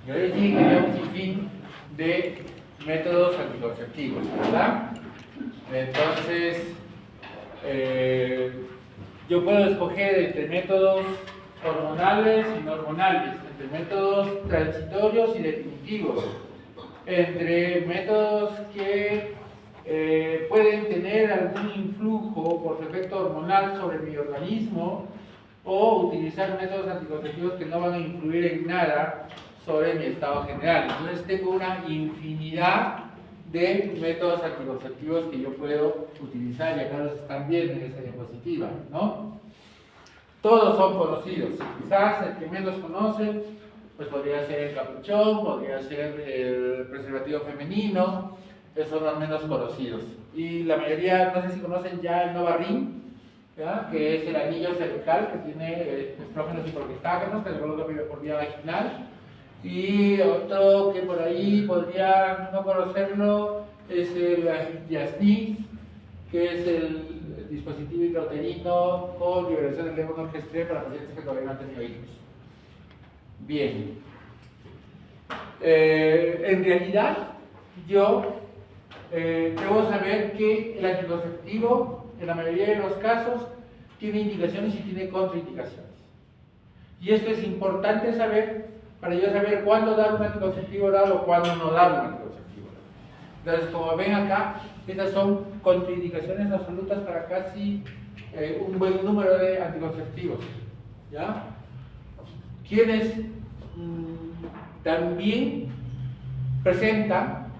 Yo les dije que había un sinfín de métodos anticonceptivos, ¿verdad? Entonces, yo puedo escoger entre métodos hormonales y no hormonales, entre métodos transitorios y definitivos, entre métodos que pueden tener algún influjo por su efecto hormonal sobre mi organismo, o utilizar métodos anticonceptivos que no van a influir en nada sobre mi estado general. Entonces tengo una infinidad de métodos anticonceptivos que yo puedo utilizar, y acá los están viendo en esa diapositiva, ¿no? Todos son conocidos. Quizás el que menos conocen, pues podría ser el capuchón, podría ser el preservativo femenino, esos son los menos conocidos. Y la mayoría, no sé si conocen ya el Novarin, ¿ya? Que es el anillo cervical que tiene estrógenos y progestágenos, que se coloca por vía vaginal. Y otro que por ahí podría no conocerlo es el Yasnis, que es el dispositivo intrauterino con liberación del levonorgestrel para pacientes que todavía no han tenido hijos. Bien. En realidad, yo debo saber que el anticonceptivo, en la mayoría de los casos, tiene indicaciones y tiene contraindicaciones. Y esto es importante saber para yo saber cuándo dar un anticonceptivo oral o cuándo no dar un anticonceptivo oral. Entonces, como ven acá, estas son contraindicaciones absolutas para casi un buen número de anticonceptivos, ¿ya? Quienes también presentan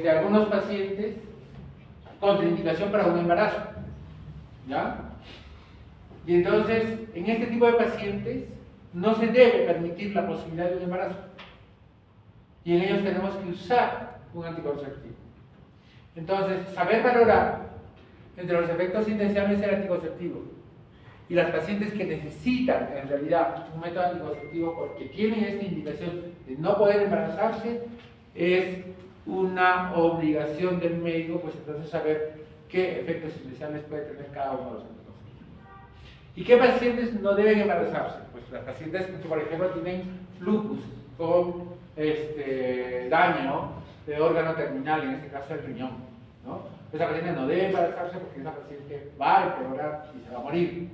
algunos pacientes contraindicación para un embarazo, ¿ya? Y entonces, en este tipo de pacientes, no se debe permitir la posibilidad de un embarazo. Y en ellos tenemos que usar un anticonceptivo. Entonces, saber valorar entre los efectos indeseables del anticonceptivo y las pacientes que necesitan, en realidad, un método anticonceptivo porque tienen esta indicación de no poder embarazarse, es una obligación del médico, pues entonces saber qué efectos indeseables puede tener cada uno de los anticonceptivos. ¿Y qué pacientes no deben embarazarse? Pues las pacientes que, por ejemplo, tienen lupus con daño de órgano terminal, en este caso el riñón, ¿no? Esa paciente no debe embarazarse porque esa paciente va a empeorar y se va a morir.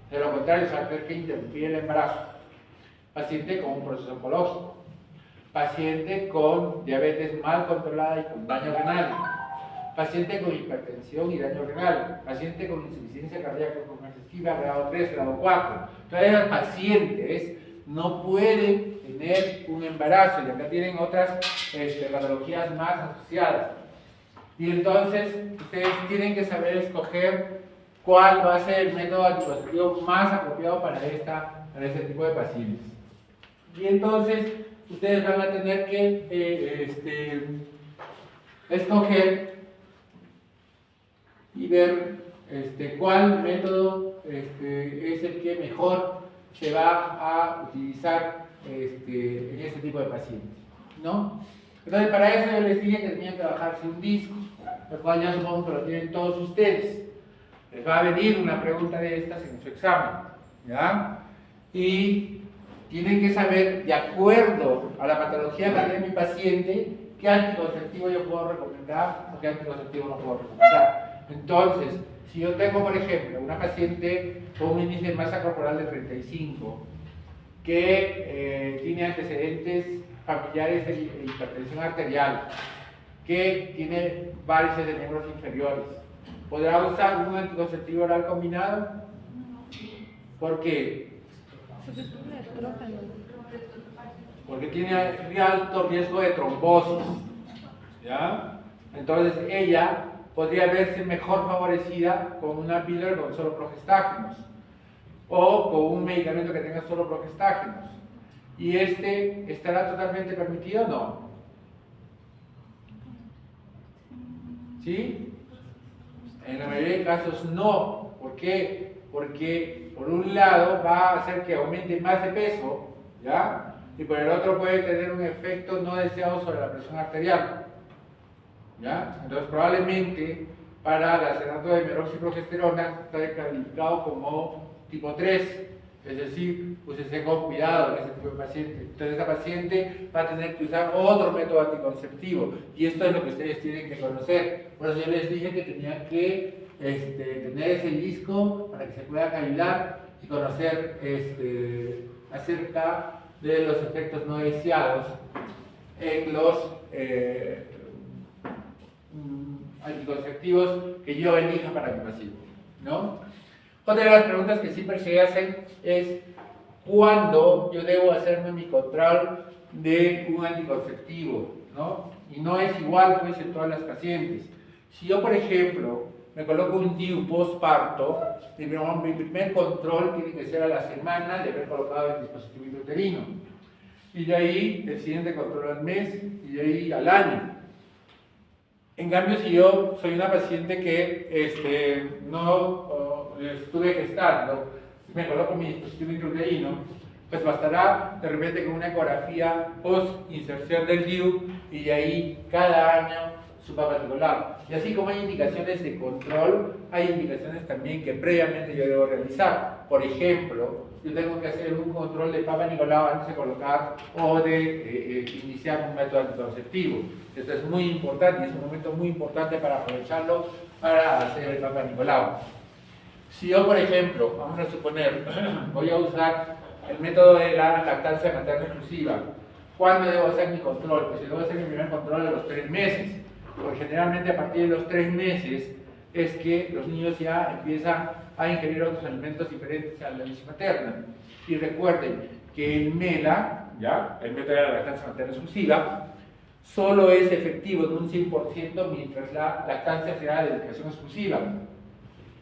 De lo contrario, se va a tener que interrumpir el embarazo. Paciente con un proceso oncológico. Paciente con diabetes mal controlada y con daño renal. Paciente con hipertensión y daño renal, paciente con insuficiencia cardíaca congestiva grado 3, grado 4. Todas esas pacientes no pueden tener un embarazo, y acá tienen otras patologías más asociadas. Y entonces ustedes tienen que saber escoger cuál va a ser el método anticonceptivo más apropiado para este tipo de pacientes. Y entonces ustedes van a tener que escoger y ver cuál método es el que mejor se va a utilizar en este tipo de pacientes, ¿no? Entonces, para eso yo les dije que tenían que bajarse un disco, el cual ya supongo que lo tienen todos ustedes. Les va a venir una pregunta de estas en su examen, ¿ya? Y tienen que saber, de acuerdo a la patología que tiene mi paciente, qué anticonceptivo yo puedo recomendar o qué anticonceptivo no puedo recomendar. Entonces, si yo tengo, por ejemplo, una paciente con un índice de masa corporal de 35 que tiene antecedentes familiares de hipertensión arterial, que tiene varices de miembros inferiores, ¿podrá usar un anticonceptivo oral combinado? ¿Por qué? Porque tiene alto riesgo de trombosis, ¿ya? Entonces ella podría verse mejor favorecida con una píldora con solo progestágenos o con un medicamento que tenga solo progestágenos. ¿Y estará totalmente permitido? No. ¿Sí? En la mayoría de casos no. ¿Por qué? Porque por un lado va a hacer que aumente más de peso, ¿ya? Y por el otro puede tener un efecto no deseado sobre la presión arterial, ¿ya? Entonces probablemente para la acetato de hidroxiprogesterona está calificado como tipo 3, Es decir, úsese con cuidado en ese tipo de paciente. Entonces, esa paciente va a tener que usar otro método anticonceptivo. Y esto es lo que ustedes tienen que conocer. Por eso yo les dije que tenían que tener ese disco para que se puedan ayudar y conocer acerca de los efectos no deseados en los anticonceptivos que yo elija para mi paciente, ¿no? Otra de las preguntas que siempre se hacen es ¿cuándo yo debo hacerme mi control de un anticonceptivo? ¿No? Y no es igual pues en todas las pacientes. Si yo, por ejemplo, me coloco un DIU postparto, mi primer control tiene que ser a la semana de haber colocado el dispositivo intrauterino. Y de ahí el siguiente control al mes y de ahí al año. En cambio, si yo soy una paciente que no estuve gestando, me coloco mi dispositivo intrauterino, pues bastará de repente con una ecografía post-inserción del DIU y de ahí cada año su Papa Nicolau. Y así como hay indicaciones de control, hay indicaciones también que previamente yo debo realizar. Por ejemplo, yo tengo que hacer un control de Papa Nicolau antes de colocar o de iniciar un método anticonceptivo. Esto es muy importante y es un momento muy importante para aprovecharlo para hacer el Papa Nicolau. Si yo, por ejemplo, vamos a suponer, voy a usar el método de la lactancia materna exclusiva, ¿cuándo debo hacer mi control? Pues yo debo hacer mi primer control a los 3 meses, porque generalmente a partir de los 3 meses es que los niños ya empiezan a ingerir otros alimentos diferentes a la leche materna. Y recuerden que el MELA, ¿ya? El método de la lactancia materna exclusiva, solo es efectivo en un 100% mientras la lactancia sea de dedicación exclusiva.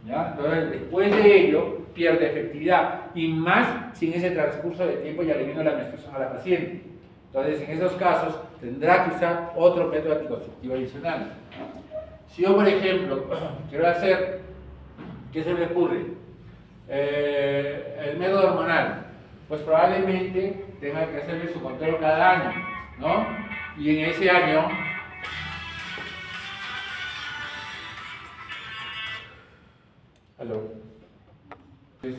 ¿Ya? Entonces, después de ello, pierde efectividad, y más si en ese transcurso de tiempo ya le vino la menstruación a la paciente. Entonces, en esos casos, tendrá que usar otro método anticonceptivo adicional. Si yo, por ejemplo, quiero hacer, ¿qué se me ocurre? El método hormonal, pues probablemente tenga que hacerle su control cada año, ¿no? Y en ese año, pues,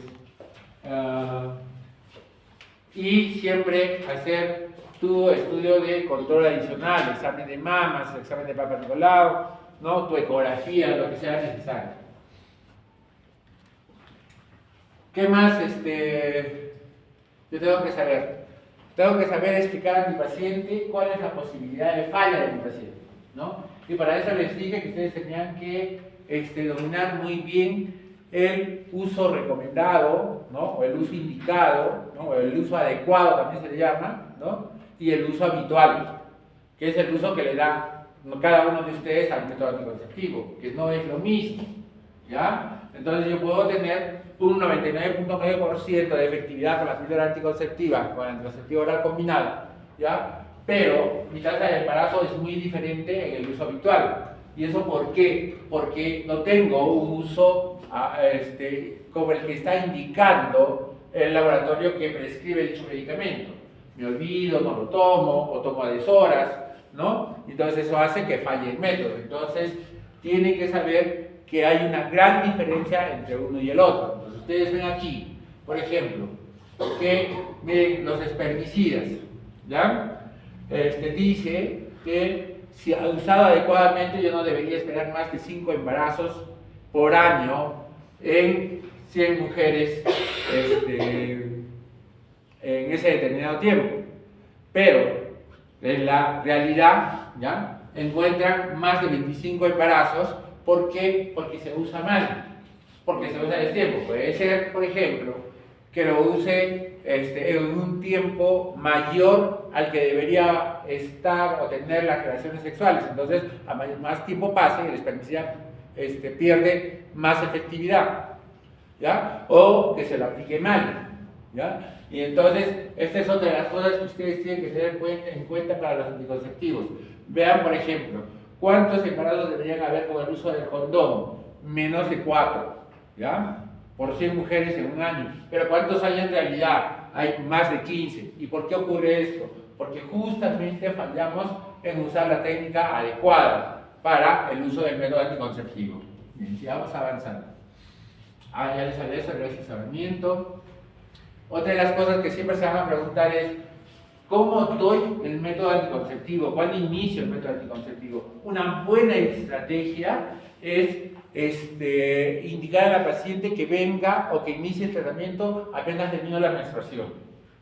y siempre hacer tu estudio de control adicional, examen de mamas, examen de Papa Nicolau, ¿no? Tu ecografía, lo que sea necesario. ¿Qué más yo tengo que saber? Tengo que saber explicar a mi paciente cuál es la posibilidad de falla de mi paciente, ¿no? Y para eso les dije que ustedes tenían que dominar muy bien el uso recomendado, ¿no? O el uso indicado, ¿no? O el uso adecuado también se le llama, ¿no? Y el uso habitual, que es el uso que le da cada uno de ustedes al método anticonceptivo, que no es lo mismo, ¿ya? Entonces yo puedo tener un 99.9% de efectividad con la píldora anticonceptiva, con el anticonceptivo oral combinado, ¿ya? Pero mi tasa de embarazo es muy diferente en el uso habitual. ¿Y eso por qué? Porque no tengo un uso como el que está indicando el laboratorio que prescribe dicho medicamento. Me olvido, no lo tomo, o tomo a deshoras, ¿no? Entonces eso hace que falle el método. Entonces tienen que saber que hay una gran diferencia entre uno y el otro. Entonces ustedes ven aquí, por ejemplo, que miren los espermicidas, ¿ya? Dice que si usado adecuadamente yo no debería esperar más de 5 embarazos por año en 100 mujeres en ese determinado tiempo. Pero en la realidad, ¿ya? Encuentran más de 25 embarazos. ¿Por qué? Porque se usa mal, porque se usa a destiempo. Puede ser, por ejemplo, que lo use en un tiempo mayor al que debería estar o tener las relaciones sexuales. Entonces, a más tiempo pase, el espermicida pierde más efectividad, ¿ya? O que se lo aplique mal, ¿ya? Y entonces, esta es otra de las cosas que ustedes tienen que tener en cuenta para los anticonceptivos. Vean, por ejemplo, ¿cuántos embarazos deberían haber con el uso del condón? Menos de 4, ¿ya? Por 100 mujeres en un año. Pero ¿cuántos hay en realidad? Hay más de 15. ¿Y por qué ocurre esto? Porque justamente fallamos en usar la técnica adecuada para el uso del método anticonceptivo. Bien, sigamos avanzando. Ya les hablé sobre el asesoramiento. Otra de las cosas que siempre se van a preguntar es, ¿cómo doy el método anticonceptivo? ¿Cuándo inicio el método anticonceptivo? Una buena estrategia es indicar a la paciente que venga o que inicie el tratamiento apenas termine la menstruación.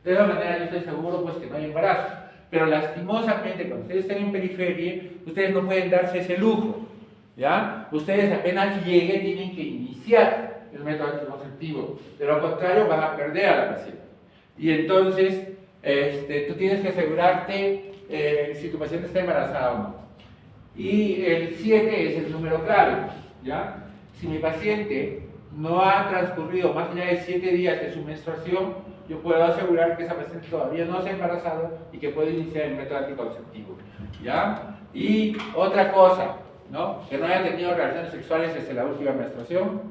De esa manera yo estoy seguro pues, que no hay embarazo. Pero lastimosamente, cuando ustedes estén en periferia, ustedes no pueden darse ese lujo. ¿Ya? Ustedes apenas lleguen tienen que iniciar el método anticonceptivo. De lo contrario, van a perder a la paciente. Y entonces, tú tienes que asegurarte si tu paciente está embarazada o no. Y el 7 es el número clave. ¿Ya? Si mi paciente no ha transcurrido más allá de 7 días de su menstruación, yo puedo asegurar que esa paciente todavía no se ha embarazado y que puede iniciar el método anticonceptivo. ¿Ya? Y otra cosa, ¿no? Que no haya tenido relaciones sexuales desde la última menstruación,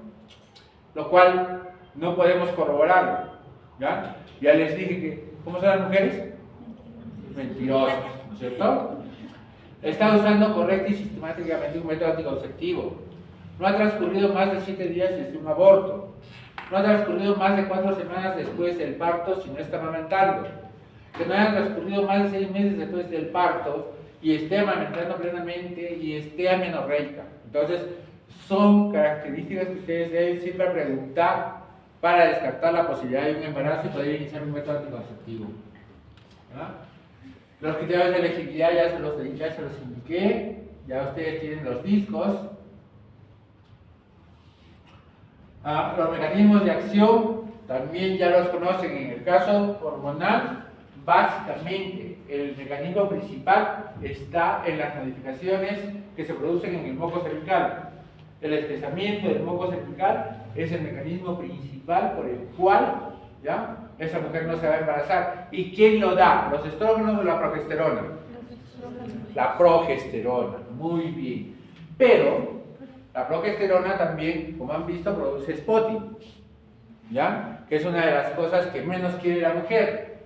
lo cual no podemos corroborarlo. ¿Ya? Ya les dije que, ¿cómo son las mujeres? Mentirosas, ¿no es cierto? Está usando correcta y sistemáticamente un método anticonceptivo. No ha transcurrido más de 7 días desde un aborto. No ha transcurrido más de 4 semanas después del parto si no está amamantando. Que no haya transcurrido más de 6 meses después del parto y esté amamantando plenamente y esté amenorreica. Entonces, son características que ustedes deben siempre preguntar para descartar la posibilidad de un embarazo y poder iniciar un método anticonceptivo. ¿Ah? Los criterios de elegibilidad ya se los indiqué, ya ustedes tienen los discos. Los mecanismos de acción también ya los conocen. En el caso hormonal, básicamente el mecanismo principal está en las modificaciones que se producen en el moco cervical. El espesamiento del moco cervical es el mecanismo principal por el cual ¿ya? Esa mujer no se va a embarazar. ¿Y quién lo da? ¿Los estrógenos o la progesterona? La progesterona, muy bien. Pero la progesterona también, como han visto, produce spotting, ¿ya? Que es una de las cosas que menos quiere la mujer.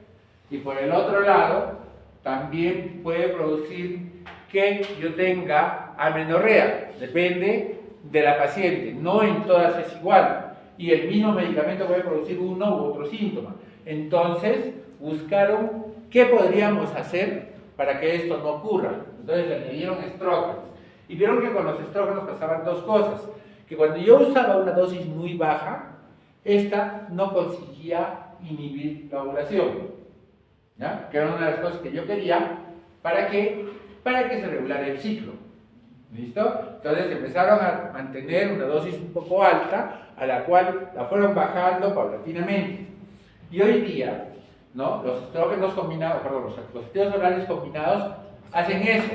Y por el otro lado, también puede producir que yo tenga amenorrea. Depende de la paciente, no en todas es igual. Y el mismo medicamento puede producir uno u otro síntoma. Entonces, buscaron qué podríamos hacer para que esto no ocurra. Entonces, le añadieron estrógenos. Y vieron que con los estrógenos pasaban dos cosas. Que cuando yo usaba una dosis muy baja, esta no conseguía inhibir la ovulación. ¿Ya? Que era una de las cosas que yo quería. ¿Para qué? Para que se regulara el ciclo. ¿Listo? Entonces empezaron a mantener una dosis un poco alta, a la cual la fueron bajando paulatinamente. Y hoy día, ¿no? Los estrógenos combinados, perdón, los esteroides orales combinados hacen eso,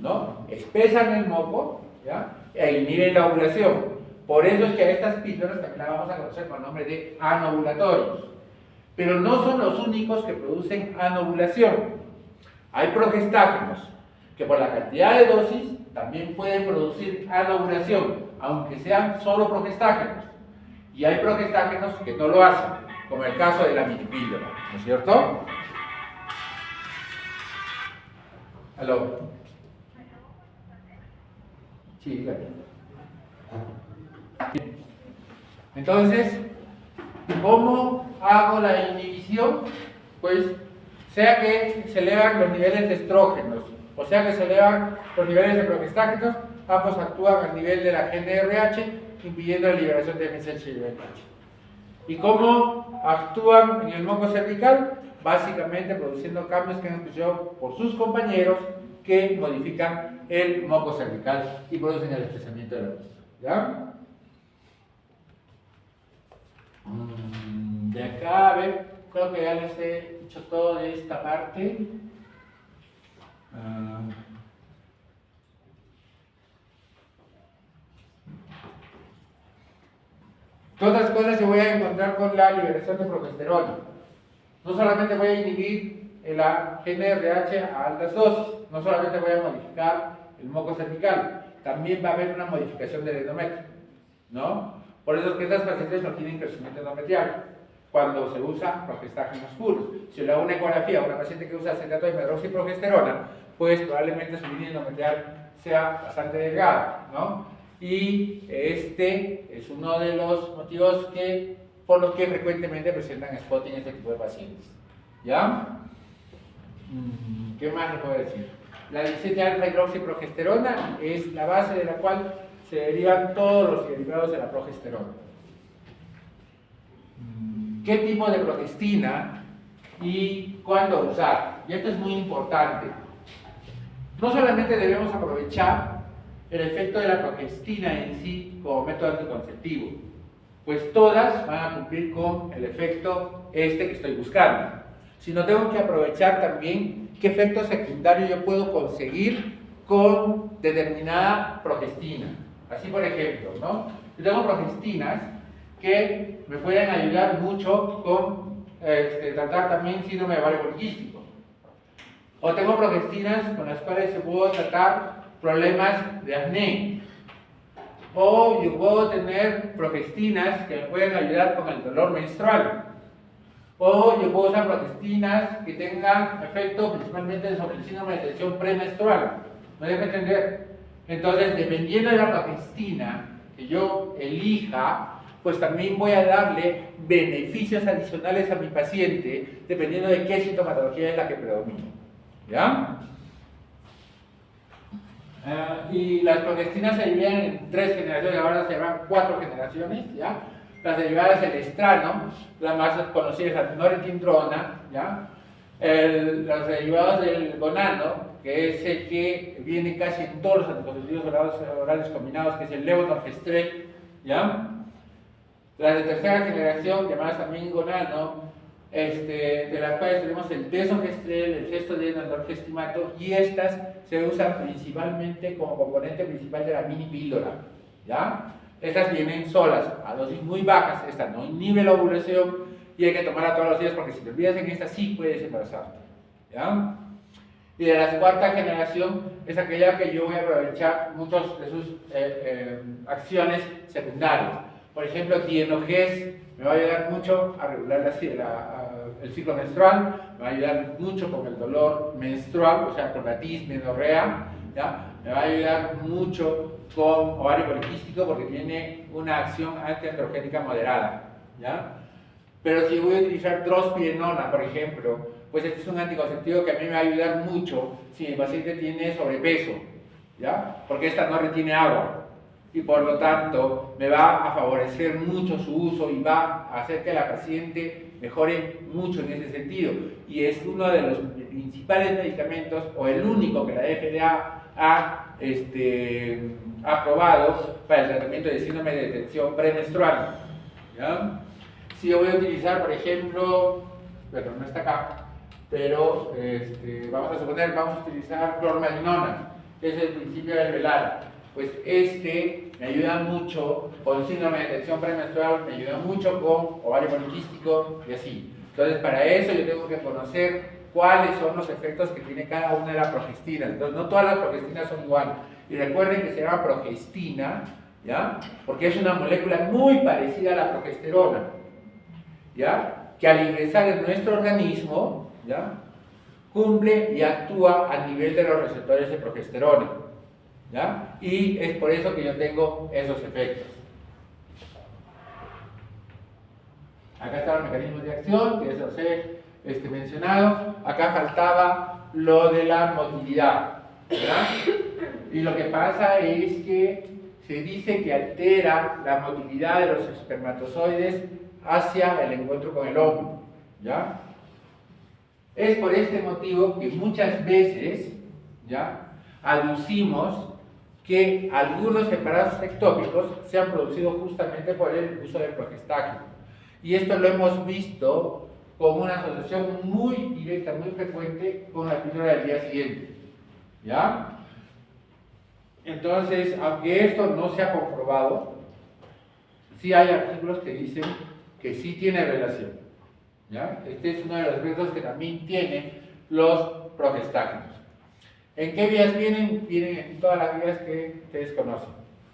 ¿no? Espesan el moco, ¿ya? E inhiben la ovulación. Por eso es que a estas píldoras también las vamos a conocer con el nombre de anovulatorios. Pero no son los únicos que producen anovulación. Hay progestágenos, que por la cantidad de dosis también pueden producir anovulación, aunque sean solo progestágenos. Y hay progestágenos que no lo hacen, como el caso de la minipíldora, ¿no es cierto? ¿Aló? Sí, dígame. Entonces, ¿cómo hago la inhibición? Pues, sea que se elevan los niveles de estrógenos, o sea que se elevan los niveles de progestágenos, ambos actúan a nivel de la GnRH, impidiendo la liberación de MSH y LH. ¿Y cómo actúan en el moco cervical? Básicamente produciendo cambios que han escuchado por sus compañeros que modifican el moco cervical y producen el espesamiento de la misma. ¿Ya? De acá, a ver, creo que ya les he dicho todo de esta parte. ¿Qué otras cosas se voy a encontrar con la liberación de progesterona? No solamente voy a inhibir la GnRH a altas dosis, no solamente voy a modificar el moco cervical, también va a haber una modificación del endometrio, ¿no? Por eso es que estas pacientes no tienen crecimiento endometrial cuando se usa progestágenos puros. Si le hago una ecografía a una paciente que usa acetato de hidroxiprogesterona, pues probablemente su línea endometrial sea bastante delgada, ¿no? Y este es uno de los motivos que por los que frecuentemente presentan spotting este tipo de pacientes. ¿Ya? ¿Qué más les puedo decir? La 17-alfa-hidroxiprogesterona es la base de la cual se derivan todos los derivados de la progesterona. ¿Qué tipo de progestina y cuándo usar? Y esto es muy importante. No solamente debemos aprovechar el efecto de la progestina en sí como método anticonceptivo, pues todas van a cumplir con el efecto que estoy buscando, sino tengo que aprovechar también qué efecto secundario yo puedo conseguir con determinada progestina. Así, por ejemplo, ¿no? Yo tengo progestinas que me pueden ayudar mucho con tratar también síndrome de ovario poliquístico. O tengo progestinas con las cuales se puedo tratar problemas de acné. O yo puedo tener progestinas que me pueden ayudar con el dolor menstrual. O yo puedo usar progestinas que tengan efecto principalmente sobre el síndrome de tensión premenstrual. ¿Me dejo entender? Entonces, dependiendo de la progestina que yo elija, pues también voy a darle beneficios adicionales a mi paciente, dependiendo de qué sintomatología es la que predomina. ¿Ya? Y las progestinas se dividen en 3 generaciones, ahora se llaman 4 generaciones, ¿ya? Las derivadas del estrano, la más conocida es la norepinefrina, ¿ya? Los derivados del gonano, que es el que viene casi en todos los anticonceptivos orales combinados, que es el levonorgestrel, ¿ya? Las de tercera generación, llamadas también gonano, de las cuales tenemos el desogestrel, el gestodeno, el norgestimato, y estas se usan principalmente como componente principal de la mini píldora, ¿ya? Estas vienen solas, a dosis muy bajas, esta no inhibe la ovulación y hay que tomarla todos los días porque si te olvidas en esta sí puedes embarazarte, ¿ya? Y de la cuarta generación es aquella que yo voy a aprovechar muchas de sus acciones secundarias. Por ejemplo, tienoges me va a ayudar mucho a regular el ciclo menstrual, me va a ayudar mucho con el dolor menstrual, o sea, con la dismenorrea, ¿ya? Me va a ayudar mucho con ovario poliquístico porque tiene una acción antiandrogénica moderada, ¿ya? Pero si voy a utilizar drospirenona, por ejemplo, pues este es un anticonceptivo que a mí me va a ayudar mucho si el paciente tiene sobrepeso, ¿ya? Porque esta no retiene agua y por lo tanto me va a favorecer mucho su uso y va a hacer que la paciente mejore mucho en ese sentido. Y es uno de los principales medicamentos, o el único que la FDA ha aprobado para el tratamiento de síndrome de tensión premenstrual, ¿ya? Si yo voy a utilizar, por ejemplo, bueno, no está acá, pero vamos a utilizar clormalinona, que es el principio del velar. Pues me ayuda mucho con síndrome de tensión premenstrual, me ayuda mucho con ovario poliquístico y así. Entonces, para eso yo tengo que conocer cuáles son los efectos que tiene cada una de las progestinas. Entonces, no todas las progestinas son iguales. Y recuerden que se llama progestina, ¿ya? Porque es una molécula muy parecida a la progesterona, ¿ya? Que al ingresar en nuestro organismo, ¿ya? Cumple y actúa a nivel de los receptores de progesterona, ¿ya? Y es por eso que yo tengo esos efectos. Acá están los mecanismos de acción, que eso os he mencionado. Acá faltaba lo de la motilidad, ¿verdad? Y lo que pasa es que se dice que altera la motilidad de los espermatozoides hacia el encuentro con el óvulo, ¿ya? Es por este motivo que muchas veces, ¿ya?, aducimos que algunos embarazos ectópicos se han producido justamente por el uso del progestágeno. Y esto lo hemos visto como una asociación muy directa, muy frecuente con la píldora del día siguiente, ¿ya? Entonces, aunque esto no se ha comprobado, sí hay artículos que dicen que sí tiene relación, ¿ya? Este es uno de los efectos que también tienen los progestágenos. ¿En qué vías vienen? Vienen en todas las vías que ustedes conocen,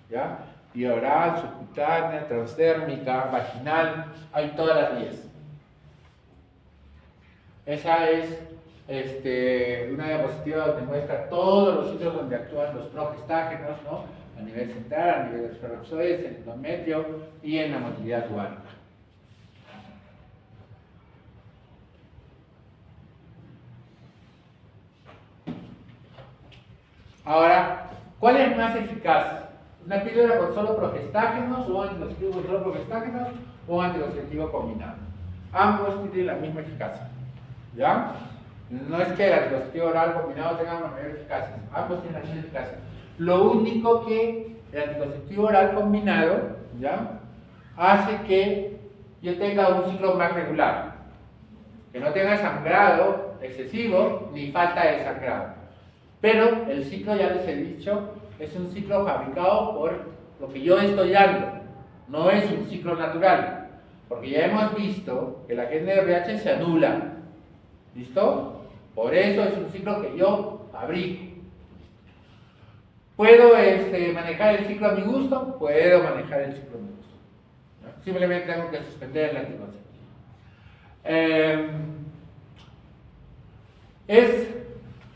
¿ya? Vía oral, subcutánea, transdérmica, vaginal, hay todas las vías. Esa es una diapositiva donde muestra todos los sitios donde actúan los progestágenos, ¿no? A nivel central, a nivel de los espermatozoides, en el endometrio y en la motilidad tubárica. Ahora, ¿cuál es más eficaz? ¿Una píldora con solo progestágenos o un anticonceptivo con solo progestágenos o un anticonceptivo combinado? Ambos tienen la misma eficacia, ¿ya? No es que el anticonceptivo oral combinado tenga una mayor eficacia, ambos tienen la misma eficacia. Lo único que el anticonceptivo oral combinado, ¿ya?, hace que yo tenga un ciclo más regular, que no tenga sangrado excesivo ni falta de sangrado. Pero el ciclo, ya les he dicho, es un ciclo fabricado por lo que yo estoy dando, no es un ciclo natural, porque ya hemos visto que la GnRH se anula, ¿listo? Por eso es un ciclo que yo fabrico. ¿Puedo manejar el ciclo a mi gusto? Puedo manejar el ciclo a mi gusto, ¿no? Simplemente tengo que suspender el anticonceptivo. Es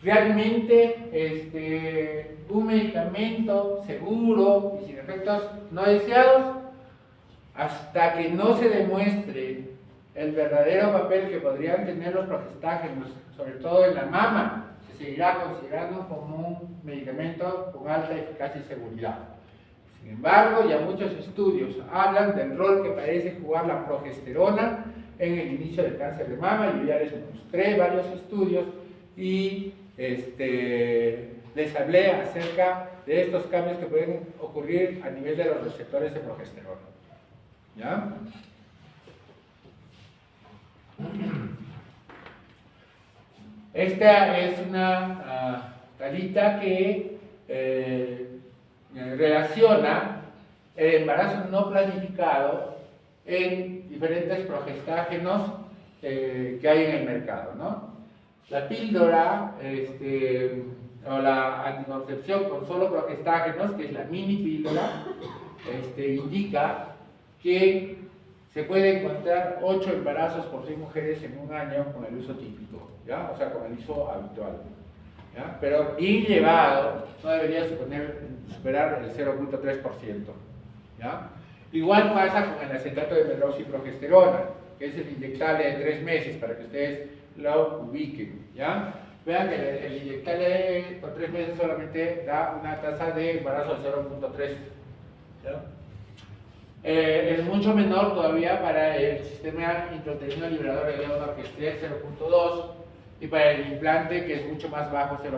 realmente un medicamento seguro y sin efectos no deseados hasta que no se demuestre el verdadero papel que podrían tener los progestágenos, sobre todo en la mama. Se seguirá considerando como un medicamento con alta eficacia y seguridad. Sin embargo, ya muchos estudios hablan del rol que parece jugar la progesterona en el inicio del cáncer de mama. Yo ya les mostré varios estudios y les hablé acerca de estos cambios que pueden ocurrir a nivel de los receptores de progesterona, ¿ya? Esta es una tablita que relaciona el embarazo no planificado en diferentes progestágenos que hay en el mercado, ¿no? La píldora o la anticoncepción con solo progestágenos, que es la mini píldora, indica que se puede encontrar 8 embarazos por 6 mujeres en un año con el uso típico, ¿ya? O sea, con el uso habitual, ¿ya? Pero bien llevado no debería superar el 0.3%, ¿ya? Igual pasa con el acetato de medroxiprogesterona, que es el inyectable de 3 meses, para que ustedes lo ubiquen, ¿ya? Vean que el inyectable por 3 meses solamente da una tasa de embarazo de 0.3, ¿ya? Es mucho menor todavía para el sistema intrauterino liberador de levonorgestrel, 0.2, y para el implante, que es mucho más bajo, 0.05.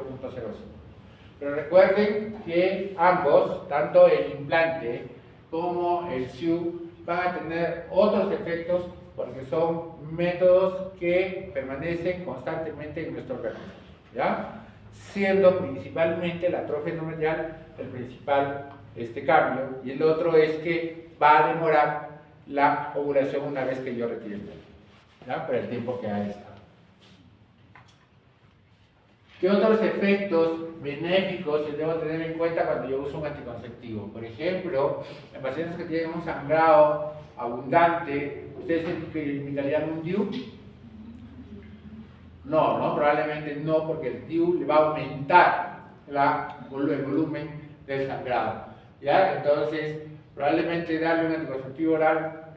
Pero recuerden que ambos, tanto el implante como el SIU, van a tener otros efectos porque son métodos que permanecen constantemente en nuestro organismo, ¿ya? Siendo principalmente la atrofia endometrial el principal cambio, y el otro es que va a demorar la ovulación una vez que yo retire el pelo, ¿ya? Por el tiempo que ha estado. ¿Qué otros efectos benéficos yo debo tener en cuenta cuando yo uso un anticonceptivo? Por ejemplo, en pacientes que tienen un sangrado abundante, ¿ustedes indicarían un DIU? No, probablemente no, porque el DIU le va a aumentar el volumen del sangrado, ¿ya? Entonces, probablemente darle un anticonceptivo oral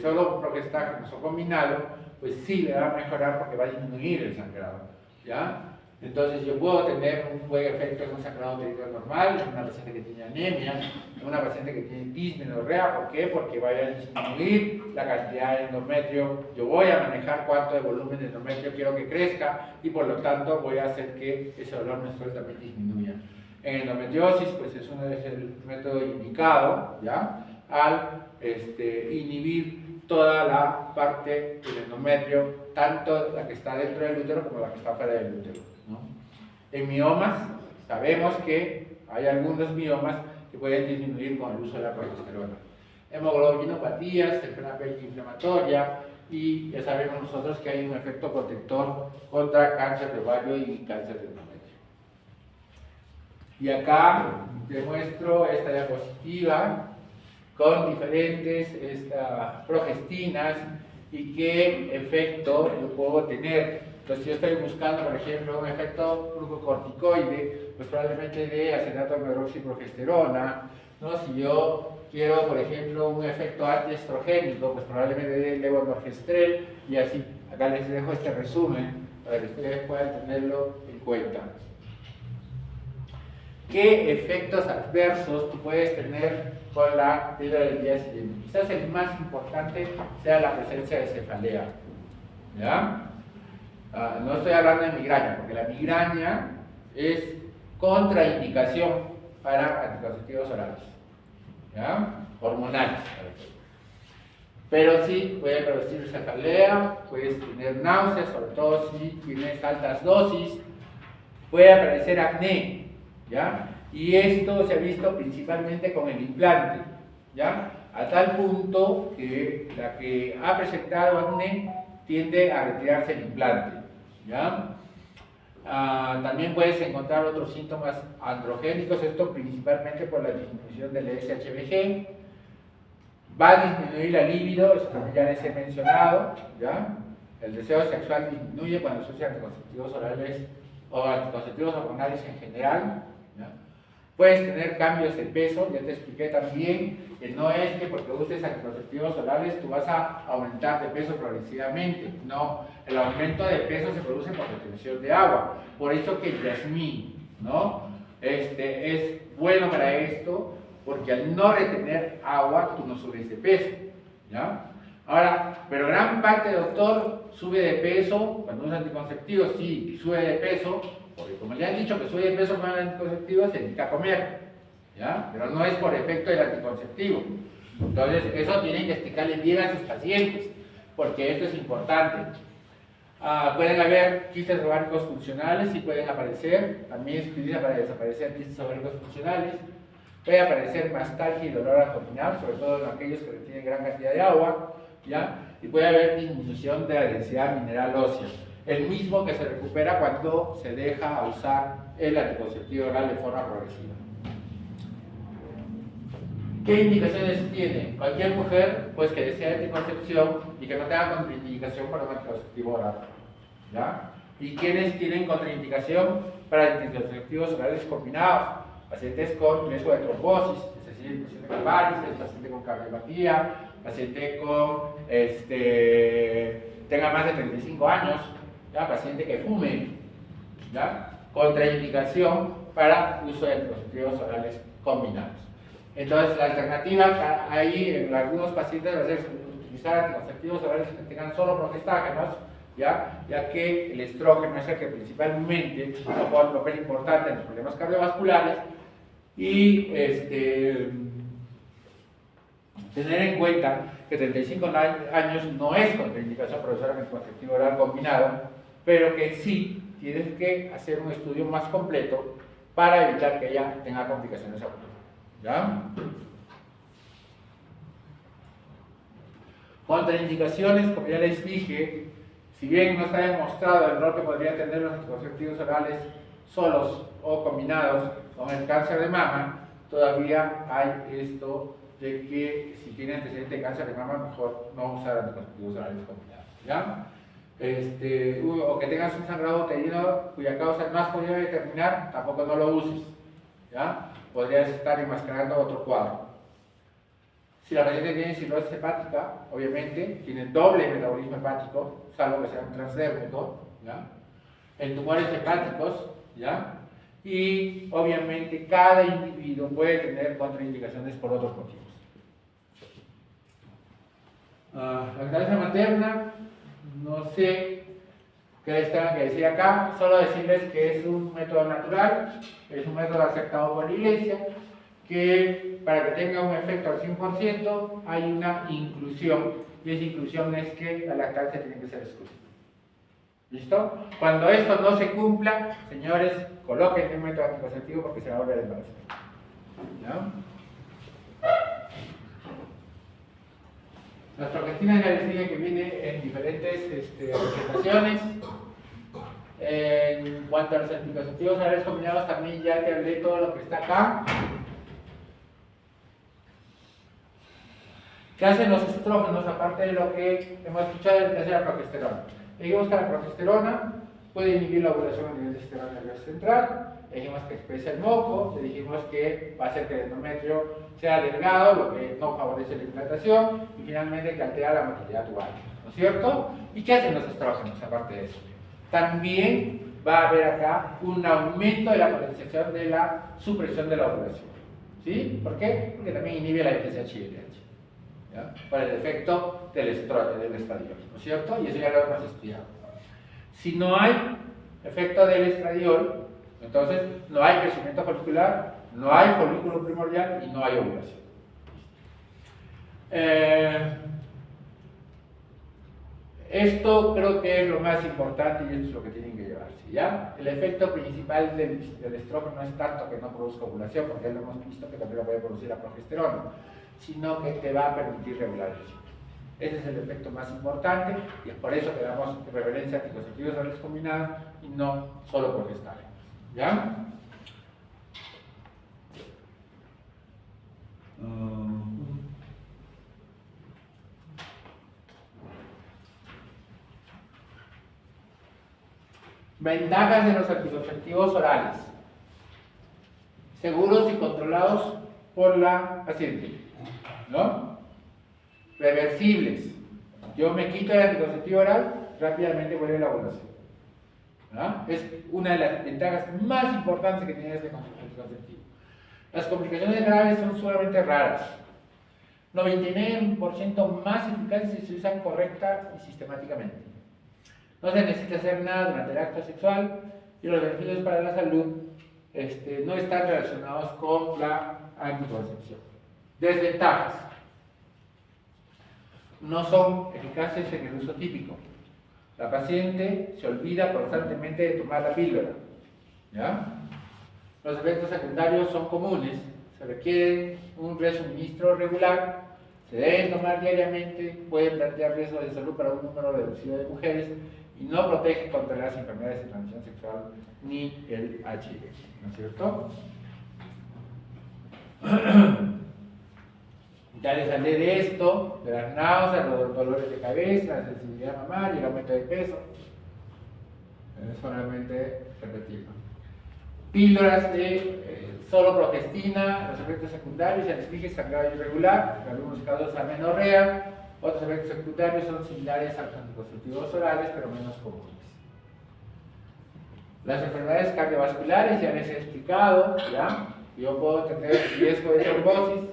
solo con progestágenos o combinado, pues sí le va a mejorar porque va a disminuir el sangrado, ¿ya? Entonces yo puedo tener un buen efecto en un sangrado uterino normal, en una paciente que tiene anemia, en una paciente que tiene dismenorrea. ¿Por qué? Porque vaya a disminuir la cantidad de endometrio. Yo voy a manejar cuánto de volumen de endometrio quiero que crezca y por lo tanto voy a hacer que ese dolor menstrual también disminuya. En endometriosis, pues es el método indicado, ¿ya? Al inhibir toda la parte del endometrio, tanto la que está dentro del útero como la que está fuera del útero, ¿no? En miomas, sabemos que hay algunos miomas que pueden disminuir con el uso de la progesterona. Hemoglobinopatías, enfermedad inflamatoria, y ya sabemos nosotros que hay un efecto protector contra cáncer de ovario y cáncer de endometrio. Y acá demuestro esta diapositiva con diferentes progestinas y qué efecto yo puedo tener. Entonces, si yo estoy buscando, por ejemplo, un efecto glucocorticoide, pues probablemente de acetato de medroxiprogesterona, ¿no? Si yo quiero, por ejemplo, un efecto antiestrogénico, pues probablemente de levonorgestrel, y así. Acá les dejo este resumen para que ustedes puedan tenerlo en cuenta. qué efectos adversos tú puedes tener con la píldora del día siguiente. Quizás el más importante sea la presencia de cefalea. ¿Ya? No estoy hablando de migraña, porque la migraña es contraindicación para anticonceptivos orales, ¿ya? Hormonales. Pero sí puede producir cefalea, puedes tener náuseas, sobre todo si tienes altas dosis, puede aparecer acné, ¿ya? Y esto se ha visto principalmente con el implante, ¿ya? A tal punto que la que ha presentado acné tiende a retirarse el implante, ¿ya? También puedes encontrar otros síntomas androgénicos, esto principalmente por la disminución del SHBG. Va a disminuir la libido, eso también ya les he mencionado, ¿ya? El deseo sexual disminuye cuando se usan anticonceptivos orales o anticonceptivos hormonales en general, ¿ya? Puedes tener cambios de peso, ya te expliqué también que no es que porque uses anticonceptivos orales tú vas a aumentar de peso progresivamente, no, el aumento de peso se produce por retención de agua, por eso que el jazmín, ¿no? Es bueno para esto, porque al no retener agua tú no subes de peso, ¿ya? Ahora, pero gran parte, doctor, sube de peso cuando usa anticonceptivos, sí, sube de peso, porque como le han dicho que sube de peso con el anticonceptivo, se dedica a comer, ¿ya? Pero no es por efecto del anticonceptivo. Entonces, eso tienen que explicarle bien a sus pacientes, porque esto es importante. Pueden haber quistes ováricos funcionales, sí pueden aparecer, también se utiliza para desaparecer quistes ováricos funcionales. Puede aparecer mastalgia y dolor abdominal, sobre todo en aquellos que retienen gran cantidad de agua, ¿ya? Y puede haber disminución de la densidad mineral ósea, el mismo que se recupera cuando se deja usar el anticonceptivo oral de forma progresiva. ¿Qué indicaciones tiene? Cualquier mujer pues, que desee anticoncepción y que no tenga contraindicación para un anticonceptivo oral, ¿ya? ¿Y quiénes tienen contraindicación para anticonceptivos orales combinados? Pacientes con riesgo de trombosis, es decir, paciente con varices, paciente con cardiopatía, paciente con tenga más de 35 años, ¿ya? Paciente que fume, ¿ya? Contraindicación para uso de anticonceptivos orales combinados. Entonces, la alternativa ahí en algunos pacientes va a ser utilizar anticonceptivos orales que tengan solo progestágenos, ¿ya? Ya que el estrógeno es el que principalmente juega un papel importante en los problemas cardiovasculares. Y tener en cuenta que 35 años no es contraindicación para usar anticonceptivo oral combinado, pero que sí tienes que hacer un estudio más completo para evitar que ella tenga complicaciones a futuro, ¿ya? Contraindicaciones, como ya les dije, si bien no está demostrado el rol que podrían tener los anticonceptivos orales solos o combinados con el cáncer de mama, todavía hay esto de que si tiene antecedente de cáncer de mama, mejor no usar anticonceptivos orales combinados, ¿ya? O que tengas un sangrado uterino cuya causa no has podido determinar, tampoco no lo uses, ¿ya? Podrías estar enmascarando otro cuadro. Si la paciente tiene cirrosis hepática, obviamente, tiene doble metabolismo hepático, salvo que sea un transdérmico, ¿ya? En tumores hepáticos, ¿ya? Y obviamente cada individuo puede tener contraindicaciones por otros motivos. Lactancia materna, no sé qué les tengan que decir acá, solo decirles que es un método natural, es un método aceptado por la Iglesia, que para que tenga un efecto al 100% hay una inclusión, y esa inclusión es que la lactancia tiene que ser exclusiva. ¿Listo? Cuando esto no se cumpla, señores, coloquen el método anticonceptivo porque se va a volver a embarazar. ¿Ya? Las progestinas ya les dije que viene en diferentes presentaciones. En cuanto a los anticonceptivos orales combinados, también ya te hablé todo lo que está acá. ¿Qué hacen los estrógenos aparte de lo que hemos escuchado de la progesterona? Dijimos que la progesterona puede inhibir la ovulación a nivel del sistema nervioso central, dijimos que expresa el moco, dijimos que va a hacer que el endometrio sea delgado, lo que no favorece la implantación, y finalmente que altera la motilidad tubal, ¿no es cierto? ¿Y qué hacen los estrógenos aparte de eso? También va a haber acá un aumento de la potenciación de la supresión de la ovulación. ¿Sí? ¿Por qué? Porque también inhibe la FSH y LH. ¿Ya? Por el efecto del estradiol, ¿no es cierto? Y eso ya lo hemos estudiado. Si no hay efecto del estradiol, entonces no hay crecimiento folicular, no hay folículo primordial y no hay ovulación. Esto creo que es lo más importante y esto es lo que tienen que llevarse, ¿ya? El efecto principal del estrógeno no es tanto que no produzca ovulación, porque ya lo hemos visto que también lo puede producir la progesterona, sino que te va a permitir regular el ciclo. Ese es el efecto más importante y es por eso que damos preferencia a anticonceptivos orales combinados y no solo progestágenos, ¿ya? Ventajas de los anticonceptivos orales. Seguros y controlados por la paciente, ¿no? Reversibles. Yo me quito el anticonceptivo oral, rápidamente vuelve la ovulación, ¿no? Es una de las ventajas más importantes que tiene este anticonceptivo. Las complicaciones graves son sumamente raras. 99% más eficaces si se usan correcta y sistemáticamente. No se necesita hacer nada durante el acto sexual y los beneficios para la salud no están relacionados con la anticoncepción. Desventajas. No son eficaces en el uso típico. La paciente se olvida constantemente de tomar la píldora, ¿ya? Los efectos secundarios son comunes. Se requiere un resuministro regular, se deben tomar diariamente, pueden plantear riesgo de salud para un número reducido de mujeres y no protege contra las enfermedades de transmisión sexual ni el HIV, ¿no es cierto? Ya les hablé de esto, de las náuseas, los dolores de cabeza, la sensibilidad mamaria y el aumento de peso. Es solamente repetirlo. Píldoras de solo progestina, los efectos secundarios, anestesia, sangrado irregular, en algunos casos amenorrea. Otros efectos secundarios son similares a los anticonceptivos orales, pero menos comunes. Las enfermedades cardiovasculares ya les he explicado, ¿ya? Yo puedo tener riesgo de trombosis,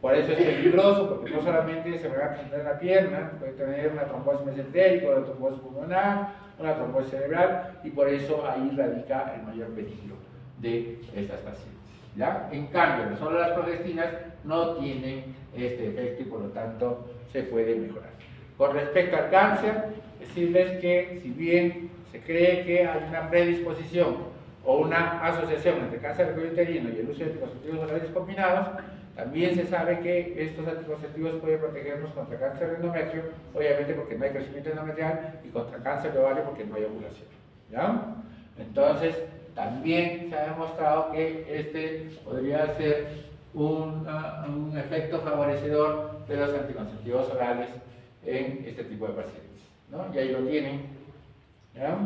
por eso es peligroso, porque no solamente se me va a presentar en la pierna, puede tener una trombosis mesentérica, una trombosis pulmonar, una trombosis cerebral, y por eso ahí radica el mayor peligro de estas pacientes, ¿ya? En cambio, solo las progestinas no tienen este efecto y por lo tanto se puede mejorar. Con respecto al cáncer, decirles que si bien se cree que hay una predisposición o una asociación entre cáncer de cuello uterino y el uso de anticonceptivos orales combinados, también se sabe que estos anticonceptivos pueden protegernos contra cáncer de endometrio, obviamente porque no hay crecimiento endometrial, y contra cáncer de ovario porque no hay ovulación, ¿ya? Entonces, también se ha demostrado que este podría ser un efecto favorecedor de los anticonceptivos orales en este tipo de pacientes, ¿no? Y ahí lo tienen, ¿ya?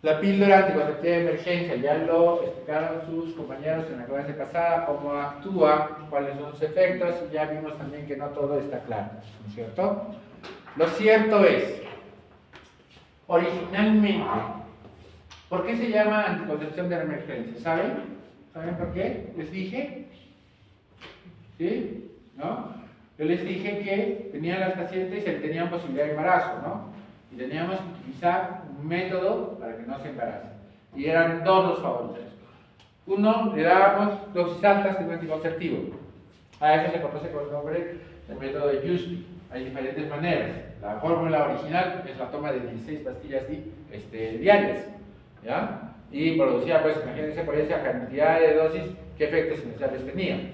La píldora anticonceptiva de emergencia, ya lo explicaron sus compañeros en la clase pasada, cómo actúa, cuáles son sus efectos, y ya vimos también que no todo está claro, ¿no es cierto? Lo cierto es, originalmente, ¿por qué se llama anticoncepción de emergencia? ¿Saben? ¿Saben por qué? ¿Les dije? ¿Sí? ¿No? Yo les dije que tenían las pacientes y tenían posibilidad de embarazo, ¿no? Y teníamos que utilizar un método para que no se embaracen. Y eran dos los favoritos. Uno, le dábamos dosis altas de un anticonceptivo. A eso se conoce con el nombre del método de Husby. Hay diferentes maneras. La fórmula original es la toma de 16 pastillas diarias, ¿ya? Y producía, pues, imagínense por esa cantidad de dosis, qué efectos iniciales tenía.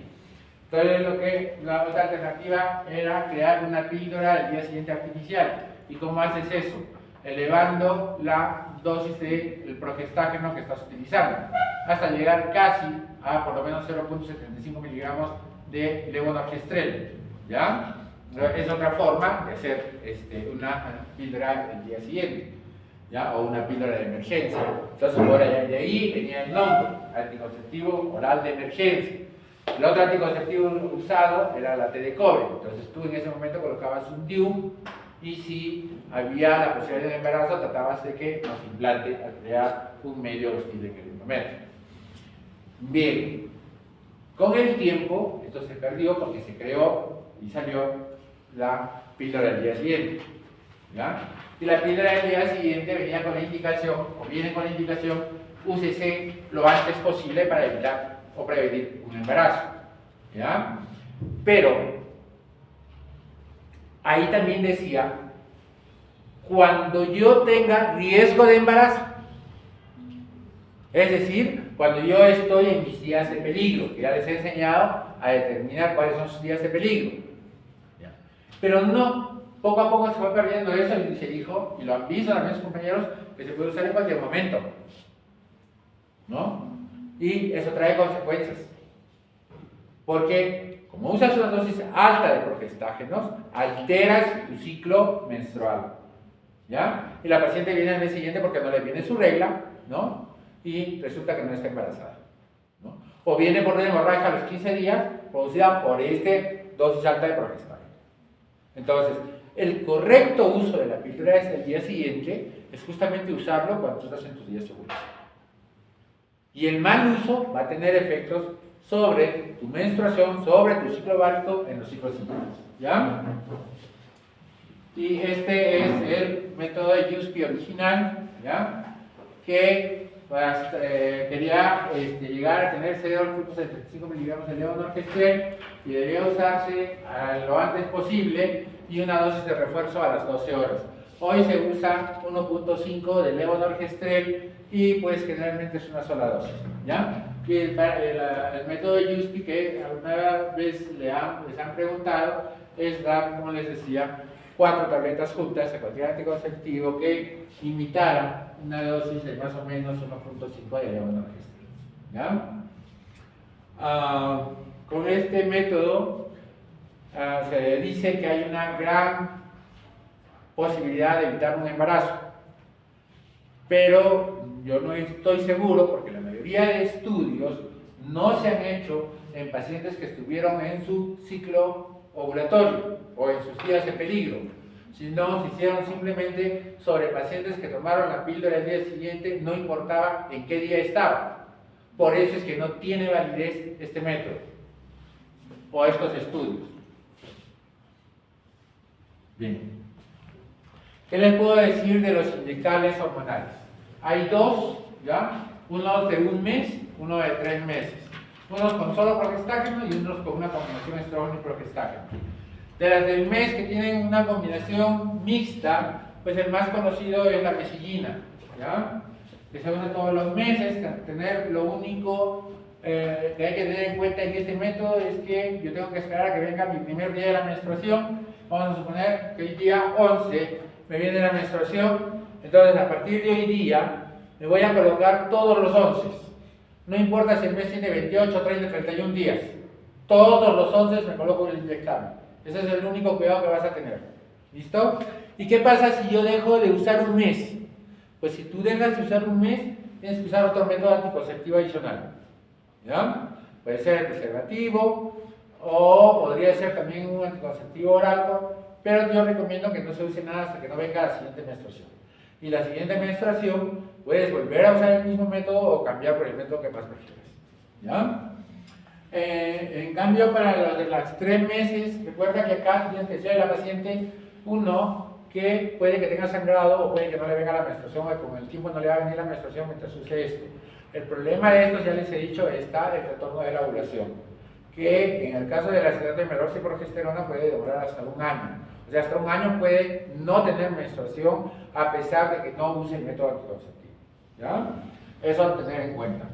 Entonces, la otra alternativa era crear una píldora al día siguiente artificial. ¿Y cómo haces eso? Elevando la dosis del progestágeno que estás utilizando, hasta llegar casi a por lo menos 0.75 miligramos de levonorgestrel, ¿ya? Es otra forma de hacer una píldora el día siguiente, ¿ya? O una píldora de emergencia. Entonces, ahora ya de ahí venía el nombre, anticonceptivo oral de emergencia. El otro anticonceptivo usado era la T de cobre. Entonces, tú en ese momento colocabas un DIU y si había la posibilidad de embarazo, tratabas de que nos implante al crear un medio hostil en el endometrio. Bien, con el tiempo, esto se perdió porque se creó y salió la píldora del día siguiente, ¿ya? Y la píldora del día siguiente venía con la indicación, o viene con la indicación, úsese lo antes posible para evitar o prevenir un embarazo, ¿ya? Pero ahí también decía, cuando yo tenga riesgo de embarazo, es decir, cuando yo estoy en mis días de peligro, que ya les he enseñado a determinar cuáles son sus días de peligro. ¿Ya? Pero no, poco a poco se fue perdiendo eso y se dijo, y lo han visto también sus compañeros, que se puede usar en cualquier momento, ¿no? Y eso trae consecuencias, porque como usas una dosis alta de progestágenos, alteras tu ciclo menstrual, ¿ya? Y la paciente viene al mes siguiente porque no le viene su regla, ¿no? Y resulta que no está embarazada, ¿no? O viene por una hemorragia a los 15 días producida por dosis alta de progestágeno. Entonces, el correcto uso de la píldora del día siguiente es justamente usarlo cuando tú estás en tus días seguros. Y el mal uso va a tener efectos sobre tu menstruación, sobre tu ciclo ovárico en los ciclos siguientes, ¿ya? Y este es el método de Giusti original, ¿ya? Que quería llegar a tener 0,35 miligramos de levonorgestrel y debía usarse lo antes posible y una dosis de refuerzo a las 12 horas. Hoy se usa 1,5 de levonorgestrel y pues generalmente es una sola dosis, ¿ya? Y el método de Giusti que alguna vez les han preguntado es dar, como les decía, 4 tabletas juntas de cualquier anticonceptivo que imitara una dosis de más o menos 1,5 de levonorgestrel, ¿ya? Con este método se dice que hay una gran posibilidad de evitar un embarazo, pero yo no estoy seguro porque la mayoría de estudios no se han hecho en pacientes que estuvieron en su ciclo ovulatorio o en sus días de peligro, sino se hicieron simplemente sobre pacientes que tomaron la píldora el día siguiente, no importaba en qué día estaba. Por eso es que no tiene validez este método o estos estudios. Bien. ¿Qué les puedo decir de los inyectables hormonales? Hay dos, ¿ya? Uno de 1 mes, uno de 3 meses. Unos con solo progestágeno y unos con una combinación estrógeno y progestágeno. De las del mes que tienen una combinación mixta, pues el más conocido es la mesillina, ¿ya? Que se usa todos los meses. Lo único que hay que tener en cuenta en este método es que yo tengo que esperar a que venga mi primer día de la menstruación. Vamos a suponer que el día 11 me viene la menstruación, entonces a partir de hoy día me voy a colocar todos los 11. No importa si el mes tiene 28, 30, 31 días. Todos los 11 me coloco el inyectable. Ese es el único cuidado que vas a tener. ¿Listo? ¿Y qué pasa si yo dejo de usar un mes? Pues si tú dejas de usar un mes, tienes que usar otro método anticonceptivo adicional. ¿Ya? Puede ser el preservativo o podría ser también un anticonceptivo oral, pero yo recomiendo que no se use nada hasta que no venga la siguiente menstruación. Y la siguiente menstruación puedes volver a usar el mismo método o cambiar por el método que más prefieras. ¿Ya? En cambio, para los de los 3 meses, recuerda que acá tienes que decirle a la paciente, uno, que puede que tenga sangrado o puede que no le venga la menstruación, o con el tiempo no le va a venir la menstruación mientras use esto. El problema de esto, ya les he dicho, está el retorno de la ovulación, que en el caso de la ansiedad de menor progesterona puede demorar hasta 1 año. O sea, hasta 1 año puede no tener menstruación a pesar de que no use el método anticonceptivo. ¿Ya? Eso a tener en cuenta.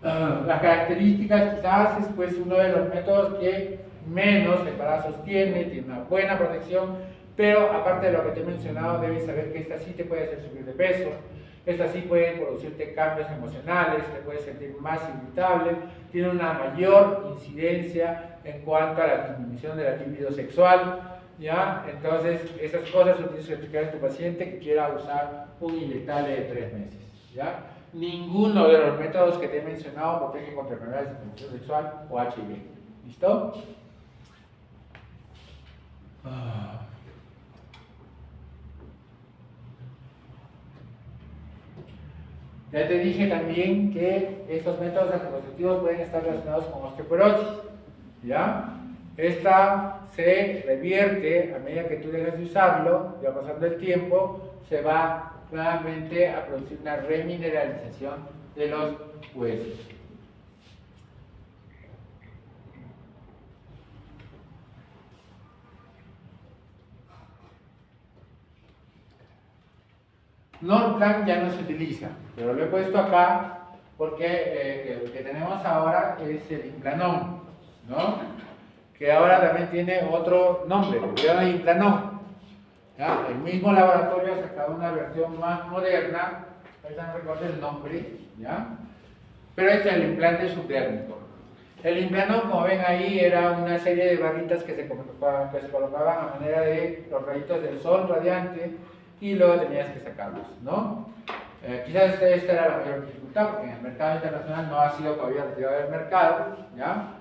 Las características quizás es pues uno de los métodos que menos embarazos tiene una buena protección, pero aparte de lo que te he mencionado, debes saber que esta sí te puede hacer subir de peso, esta sí puede producirte cambios emocionales, te puedes sentir más irritable, tiene una mayor incidencia en cuanto a la disminución de la libido sexual, ¿ya? Entonces, esas cosas son tienes que explicar a tu paciente que quiera usar un inyectable de 3 meses, ¿ya? Ninguno de los métodos que te he mencionado protege contra enfermedades de transmisión sexual o HIV. ¿Listo? Ya te dije también que estos métodos anticonceptivos pueden estar relacionados con osteoporosis, ¿ya? Esta se revierte a medida que tú dejas de usarlo, ya pasando el tiempo, se va nuevamente a producir una remineralización de los huesos. Norplan ya no se utiliza, pero lo he puesto acá porque lo que tenemos ahora es el Implanon, ¿no? Que ahora también tiene otro nombre, se llama Implanon. ¿Ya? El mismo laboratorio ha sacado una versión más moderna, ahorita no recuerdo el nombre, ¿ya? Pero es el implante subdérmico. El Implanon, como ven ahí, era una serie de barritas que se colocaban a manera de los rayitos del sol radiante y luego tenías que sacarlos, ¿no? Quizás esta era la mayor dificultad porque en el mercado internacional no ha sido todavía retirado del mercado, ¿ya?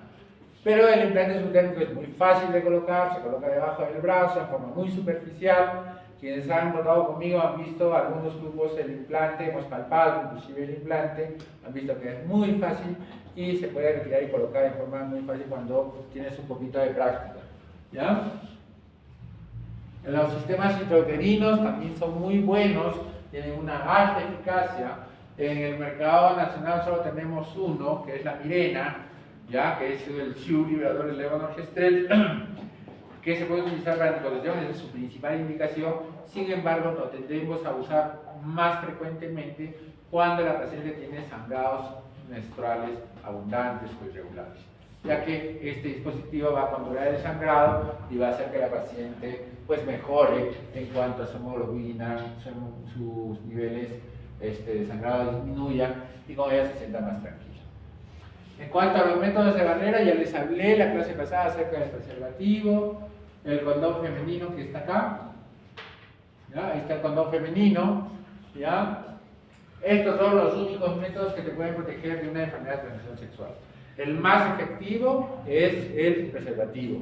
Pero el implante subdérmico es muy fácil de colocar, se coloca debajo del brazo en forma muy superficial. Quienes han tratado conmigo han visto algunos grupos del implante, hemos palpado inclusive el implante, han visto que es muy fácil y se puede retirar y colocar en forma muy fácil cuando tienes un poquito de práctica, ¿ya? Los sistemas intrauterinos también son muy buenos, tienen una alta eficacia. En el mercado nacional solo tenemos uno, que es la Mirena, ¿ya? Que es el SIU liberador del levonorgestrel, que se puede utilizar para anticoncepción, esa es su principal indicación. Sin embargo, lo tendremos a usar más frecuentemente cuando la paciente tiene sangrados menstruales abundantes o irregulares, ya que este dispositivo va a controlar el sangrado y va a hacer que la paciente pues mejore en cuanto a su hemoglobina, sus niveles de sangrado disminuyan y como ella se sienta más tranquila. En cuanto a los métodos de barrera, ya les hablé la clase pasada acerca del preservativo, el condón femenino que está acá, ¿ya? Ahí está el condón femenino, ¿ya? Estos son los únicos métodos que te pueden proteger de una enfermedad de transmisión sexual. El más efectivo es el preservativo,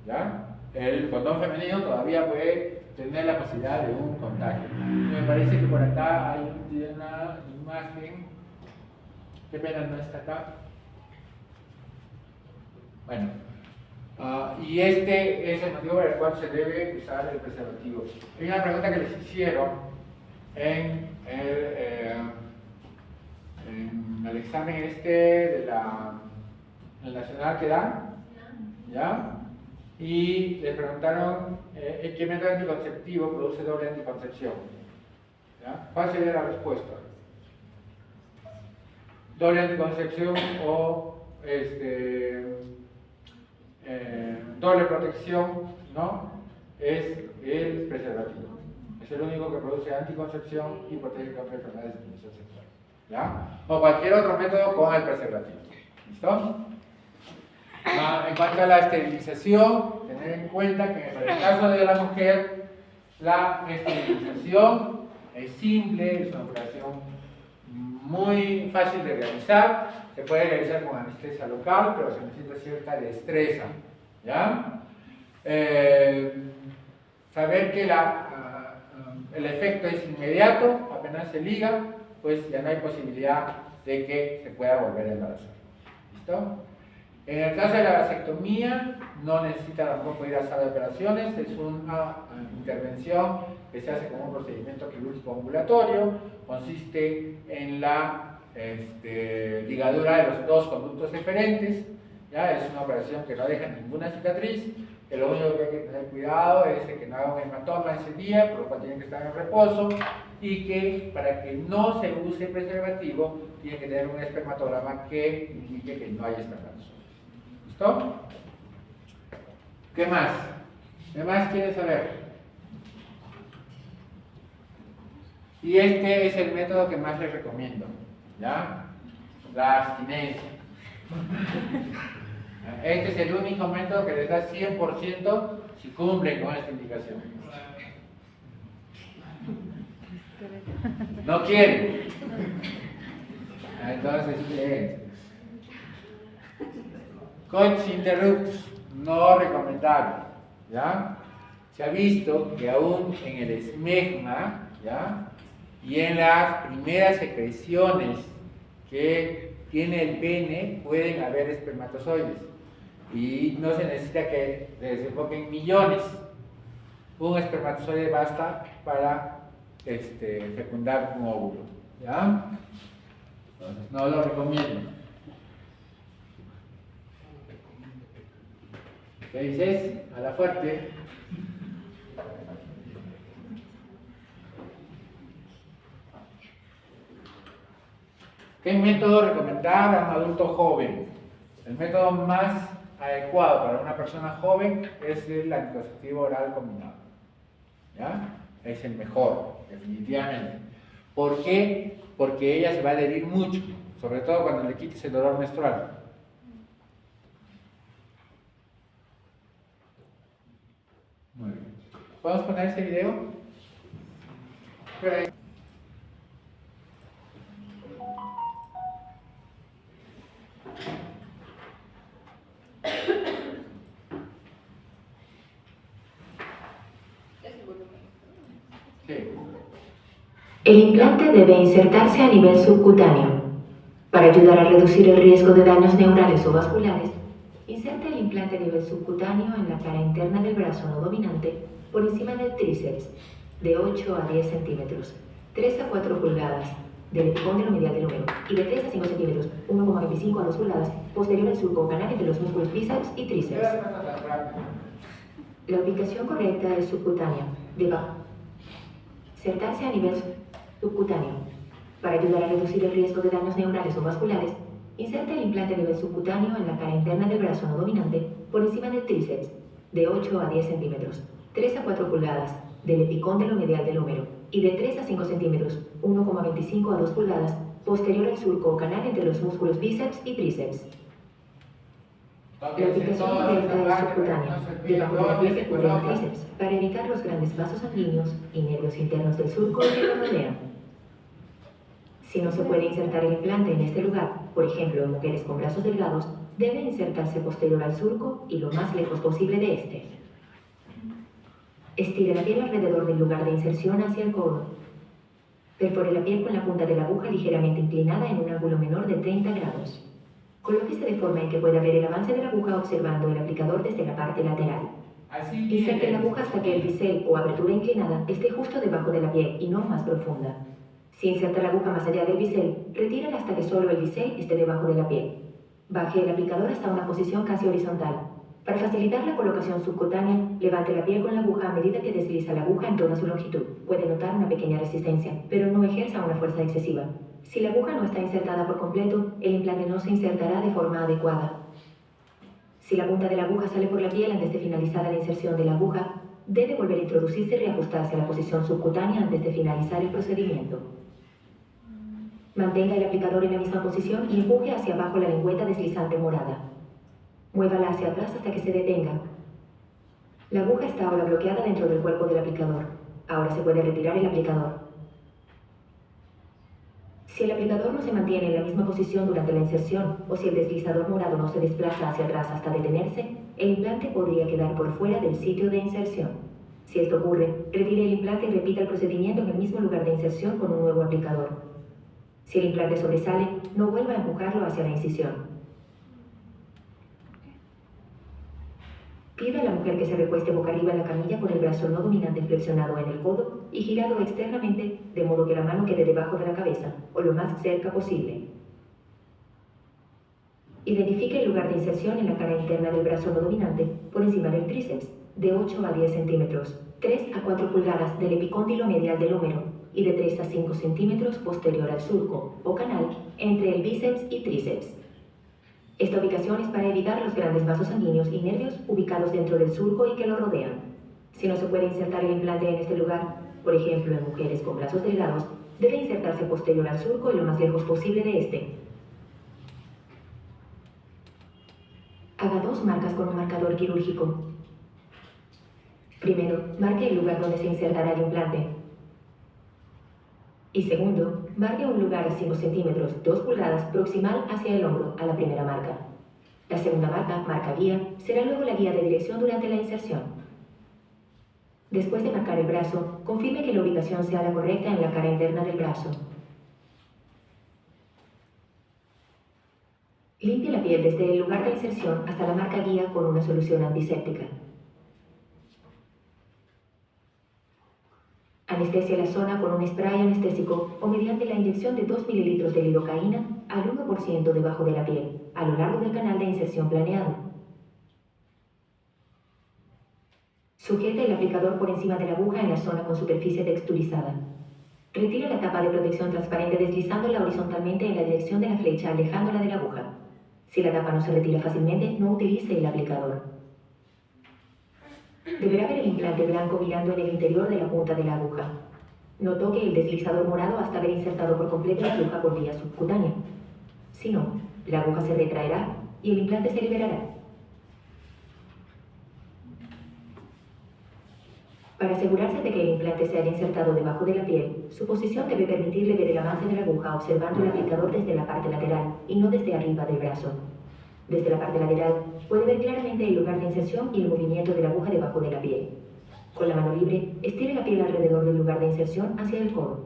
¿ya? El condón femenino todavía puede tener la posibilidad de un contagio. Me parece que por acá hay una imagen, qué pena no está acá. Bueno, y este es el motivo por el cual se debe usar el preservativo. Hay una pregunta que les hicieron en el examen del nacional que dan, ¿ya? Y les preguntaron ¿qué método anticonceptivo produce doble anticoncepción? ¿Ya? ¿Cuál sería la respuesta? Doble anticoncepción o doble protección, ¿no? Es el preservativo. Es el único que produce anticoncepción y protege contra enfermedades de transmisión sexual, ¿ya? O cualquier otro método con el preservativo. ¿Listo? En cuanto a la esterilización, tener en cuenta que en el caso de la mujer, la esterilización es simple, es una operación muy fácil de realizar, se puede realizar con anestesia local, pero se necesita cierta destreza, ¿ya? Saber que el efecto es inmediato, apenas se liga, pues ya no hay posibilidad de que se pueda volver a embarazar. ¿Listo? En el caso de la vasectomía, no necesita tampoco ir a sala de operaciones, es una intervención que se hace como un procedimiento quirúrgico ambulatorio, consiste en la ligadura de los dos conductos eferentes, ¿ya? Es una operación que no deja ninguna cicatriz, que lo único que hay que tener cuidado es de que no haga un hematoma ese día, por lo cual tiene que estar en reposo, y que para que no se use preservativo, tiene que tener un espermatograma que indique que no hay espermatozoides. ¿Listo? ¿Qué más? ¿Qué más quieres saber? Y este es el método que más les recomiendo, ¿ya? La abstinencia. Este es el único método que les da 100% si cumplen con esta indicación. No quieren. Entonces, coitus interruptus, no recomendable, ¿ya? se ha visto que aún en el esmegma, ¿ya?, y en las primeras secreciones que tiene el pene pueden haber espermatozoides y no se necesita que se desemboquen millones. Un espermatozoide basta para fecundar un óvulo, ¿ya? Entonces no lo recomiendo. ¿Qué dices? A la fuerte. ¿Qué método recomendar a un adulto joven? El método más adecuado para una persona joven es el anticonceptivo oral combinado. ¿Ya? Es el mejor, definitivamente. ¿Por qué? Porque ella se va a adherir mucho, sobre todo cuando le quites el dolor menstrual. Muy bien. ¿Podemos poner este video? El implante debe insertarse a nivel subcutáneo. Para ayudar a reducir el riesgo de daños neurales o vasculares, inserte el implante a nivel subcutáneo en la cara interna del brazo no dominante por encima del tríceps, de 8 a 10 centímetros, 3 a 4 pulgadas, del epicóndilo medial del húmero, y de 3 a 5 centímetros, 1,25 a 2 pulgadas, posterior al surco o canal entre los músculos bíceps y tríceps. La ubicación correcta es subcutánea, debajo. Insertarse a nivel subcutáneo. Para ayudar a reducir el riesgo de daños neurales o vasculares, inserte el implante a nivel subcutáneo en la cara interna del brazo no dominante por encima del tríceps, de 8 a 10 centímetros, 3 a 4 pulgadas, del epicóndilo medial del húmero, y de 3 a 5 centímetros, 1,25 a 2 pulgadas, posterior al surco o canal entre los músculos bíceps y tríceps. La ubicación correcta es subcutánea, debajo de la piel que cubre el tríceps, para evitar los grandes vasos sanguíneos y nervios internos del surco que lo rodean. Si no se puede insertar el implante en este lugar, por ejemplo en mujeres con brazos delgados, debe insertarse posterior al surco y lo más lejos posible de este. Estire la piel alrededor del lugar de inserción hacia el codo. Perfore la piel con la punta de la aguja ligeramente inclinada en un ángulo menor de 30 grados. Colóquese de forma en que pueda ver el avance de la aguja observando el aplicador desde la parte lateral. Inserte la aguja hasta que el bisel o abertura inclinada esté justo debajo de la piel y no más profunda. Si inserta la aguja más allá del bisel, retírala hasta que solo el bisel esté debajo de la piel. Baje el aplicador hasta una posición casi horizontal. Para facilitar la colocación subcutánea, levante la piel con la aguja a medida que desliza la aguja en toda su longitud. Puede notar una pequeña resistencia, pero no ejerza una fuerza excesiva. Si la aguja no está insertada por completo, el implante no se insertará de forma adecuada. Si la punta de la aguja sale por la piel antes de finalizar la inserción de la aguja, debe volver a introducirse y reajustarse a la posición subcutánea antes de finalizar el procedimiento. Mantenga el aplicador en la misma posición y empuje hacia abajo la lengüeta deslizante morada. Muévala hacia atrás hasta que se detenga. La aguja está ahora bloqueada dentro del cuerpo del aplicador. Ahora se puede retirar el aplicador. Si el aplicador no se mantiene en la misma posición durante la inserción o si el deslizador morado no se desplaza hacia atrás hasta detenerse, el implante podría quedar por fuera del sitio de inserción. Si esto ocurre, retire el implante y repita el procedimiento en el mismo lugar de inserción con un nuevo aplicador. Si el implante sobresale, no vuelva a empujarlo hacia la incisión. Pida a la mujer que se recueste boca arriba en la camilla con el brazo no dominante flexionado en el codo y girado externamente, de modo que la mano quede debajo de la cabeza, o lo más cerca posible. Identifique el lugar de inserción en la cara interna del brazo no dominante, por encima del tríceps, de 8 a 10 centímetros, 3 a 4 pulgadas del epicóndilo medial del húmero, y de 3 a 5 centímetros posterior al surco, o canal, entre el bíceps y tríceps. Esta ubicación es para evitar los grandes vasos sanguíneos y nervios ubicados dentro del surco y que lo rodean. Si no se puede insertar el implante en este lugar, por ejemplo en mujeres con brazos delgados, debe insertarse posterior al surco y lo más lejos posible de este. Haga 2 marcas con un marcador quirúrgico. Primero, marque el lugar donde se insertará el implante. Y segundo, marque un lugar a 5 centímetros, 2 pulgadas proximal hacia el hombro a la primera marca. La segunda marca, marca guía, será luego la guía de dirección durante la inserción. Después de marcar el brazo, confirme que la ubicación sea la correcta en la cara interna del brazo. Limpie la piel desde el lugar de inserción hasta la marca guía con una solución antiséptica. Anestesia la zona con un spray anestésico o mediante la inyección de 2 ml de lidocaína al 1% debajo de la piel, a lo largo del canal de inserción planeado. Sujete el aplicador por encima de la aguja en la zona con superficie texturizada. Retira la tapa de protección transparente deslizándola horizontalmente en la dirección de la flecha, alejándola de la aguja. Si la tapa no se retira fácilmente, no utilice el aplicador. Deberá ver el implante blanco mirando en el interior de la punta de la aguja. No toque el deslizador morado hasta haber insertado por completo la aguja por vía subcutánea. Si no, la aguja se retraerá y el implante se liberará. Para asegurarse de que el implante se haya insertado debajo de la piel, su posición debe permitirle ver el avance de la aguja observando el aplicador desde la parte lateral y no desde arriba del brazo. Desde la parte lateral, puede ver claramente el lugar de inserción y el movimiento de la aguja debajo de la piel. Con la mano libre, estire la piel alrededor del lugar de inserción hacia el codo.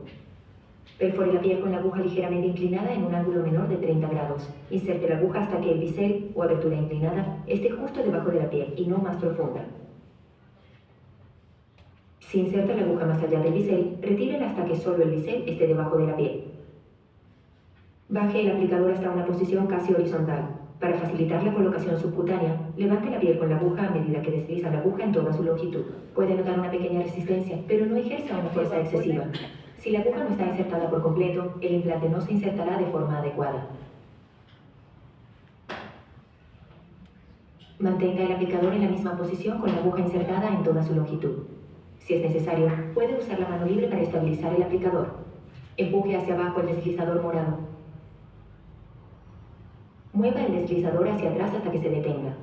Perfore la piel con la aguja ligeramente inclinada en un ángulo menor de 30 grados. Inserte la aguja hasta que el bisel o abertura inclinada esté justo debajo de la piel y no más profunda. Si inserta la aguja más allá del bisel, retírela hasta que solo el bisel esté debajo de la piel. Baje el aplicador hasta una posición casi horizontal. Para facilitar la colocación subcutánea, levante la piel con la aguja a medida que desliza la aguja en toda su longitud. Puede notar una pequeña resistencia, pero no ejerza una fuerza excesiva. Si la aguja no está insertada por completo, el implante no se insertará de forma adecuada. Mantenga el aplicador en la misma posición con la aguja insertada en toda su longitud. Si es necesario, puede usar la mano libre para estabilizar el aplicador. Empuje hacia abajo el deslizador morado. Mueva el deslizador hacia atrás hasta que se detenga.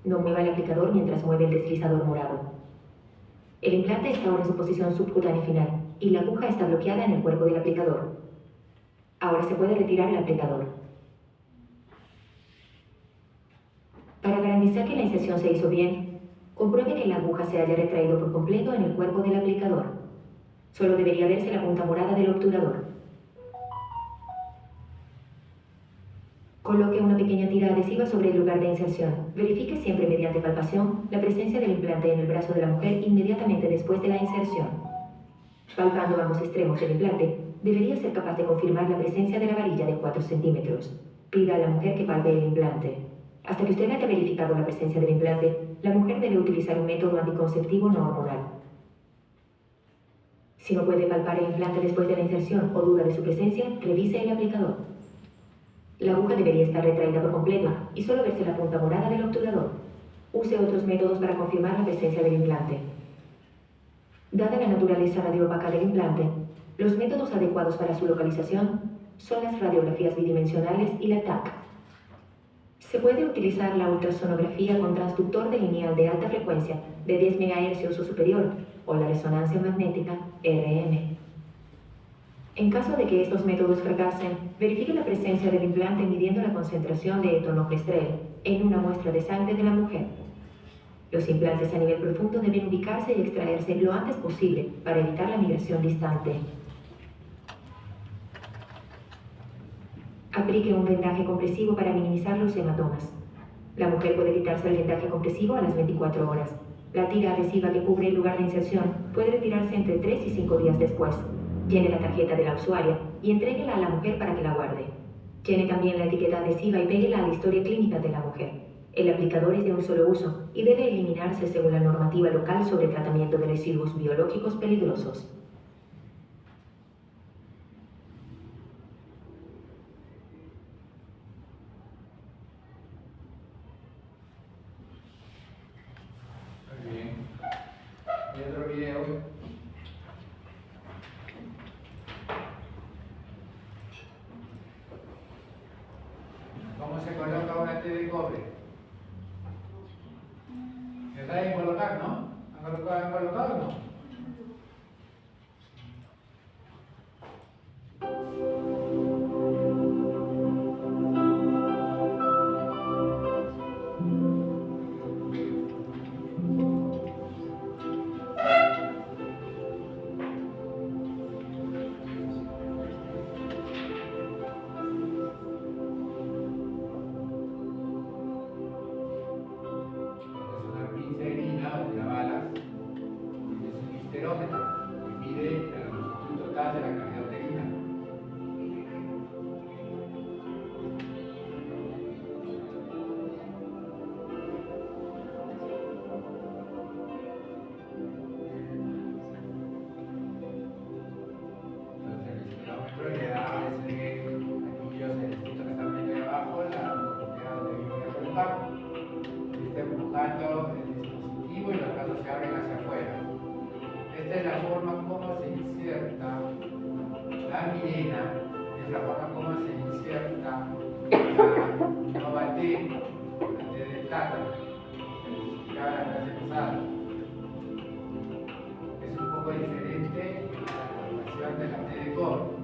No mueva el aplicador mientras mueve el deslizador morado. El implante está ahora en su posición subcutánea final y la aguja está bloqueada en el cuerpo del aplicador. Ahora se puede retirar el aplicador. Para garantizar que la inserción se hizo bien, compruebe que la aguja se haya retraído por completo en el cuerpo del aplicador. Solo debería verse la punta morada del obturador. Coloque una pequeña tira adhesiva sobre el lugar de inserción. Verifique siempre mediante palpación la presencia del implante en el brazo de la mujer inmediatamente después de la inserción. Palpando ambos extremos del implante, debería ser capaz de confirmar la presencia de la varilla de 4 centímetros. Pida a la mujer que palpe el implante. Hasta que usted haya verificado la presencia del implante, la mujer debe utilizar un método anticonceptivo no hormonal. Si no puede palpar el implante después de la inserción o duda de su presencia, revise el aplicador. La aguja debería estar retraída por completo y solo verse la punta morada del obturador. Use otros métodos para confirmar la presencia del implante. Dada la naturaleza radioopaca del implante, los métodos adecuados para su localización son las radiografías bidimensionales y la TAC. Se puede utilizar la ultrasonografía con transductor de lineal de alta frecuencia de 10 MHz o superior o la resonancia magnética RM. En caso de que estos métodos fracasen, verifique la presencia del implante midiendo la concentración de etonogestrel en una muestra de sangre de la mujer. Los implantes a nivel profundo deben ubicarse y extraerse lo antes posible para evitar la migración distante. Aplique un vendaje compresivo para minimizar los hematomas. La mujer puede quitarse el vendaje compresivo a las 24 horas. La tira adhesiva que cubre el lugar de inserción puede retirarse entre 3 y 5 días después. Llene la tarjeta de la usuaria y entréguela a la mujer para que la guarde. Llene también la etiqueta adhesiva y péguela a la historia clínica de la mujer. El aplicador es de un solo uso y debe eliminarse según la normativa local sobre tratamiento de residuos biológicos peligrosos. Muy bien. Y otro video. ¿Cómo se coloca una T de cobre? ¿Está en colocar, no? ¿Han colocado o no? histerómetro, que mide la longitud total de la cavidad uterina. Entonces el histerómetro le da a aquellos celestitos que están medio de abajo la profundidad donde voy a colocar. Está empujando el dispositivo y los brazos se abren hacia afuera. Esta es la forma como se inserta la mirena, es la forma como se inserta la nova T, la T de plata, que se la clase pasada. Es un poco diferente a la formación de la T de cobre.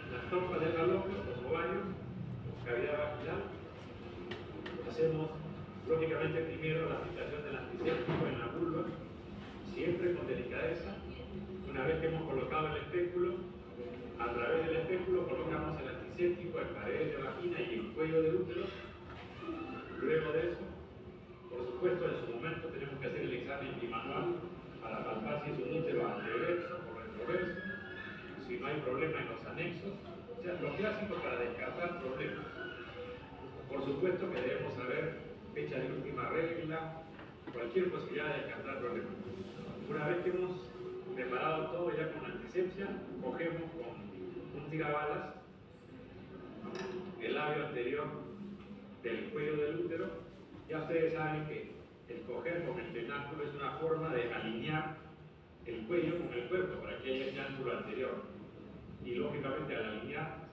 Las trompas de falopio, los ovarios, cavidad vaginal, hacemos lógicamente primero la aplicación del antiséptico en la vulva, siempre con delicadeza. Una vez que hemos colocado el espéculo, a través del espéculo colocamos el antiséptico en paredes de vagina y en cuello del útero. Luego de eso, por supuesto, en su momento tenemos que hacer el examen bimanual para palpar si es un útero anteverso o retroverso, si no hay problema en los anexos, o sea, lo clásico para descartar problemas. Por supuesto que debemos saber fecha de última regla, cualquier posibilidad de descartar problemas. Una vez que hemos preparado todo ya con antisepsia, cogemos con un tirabalas el labio anterior del cuello del útero. Ya ustedes saben que el coger con el tenáculo es una forma de alinear el cuello con el cuerpo para que haya ese ángulo anterior. Y lógicamente al alinear,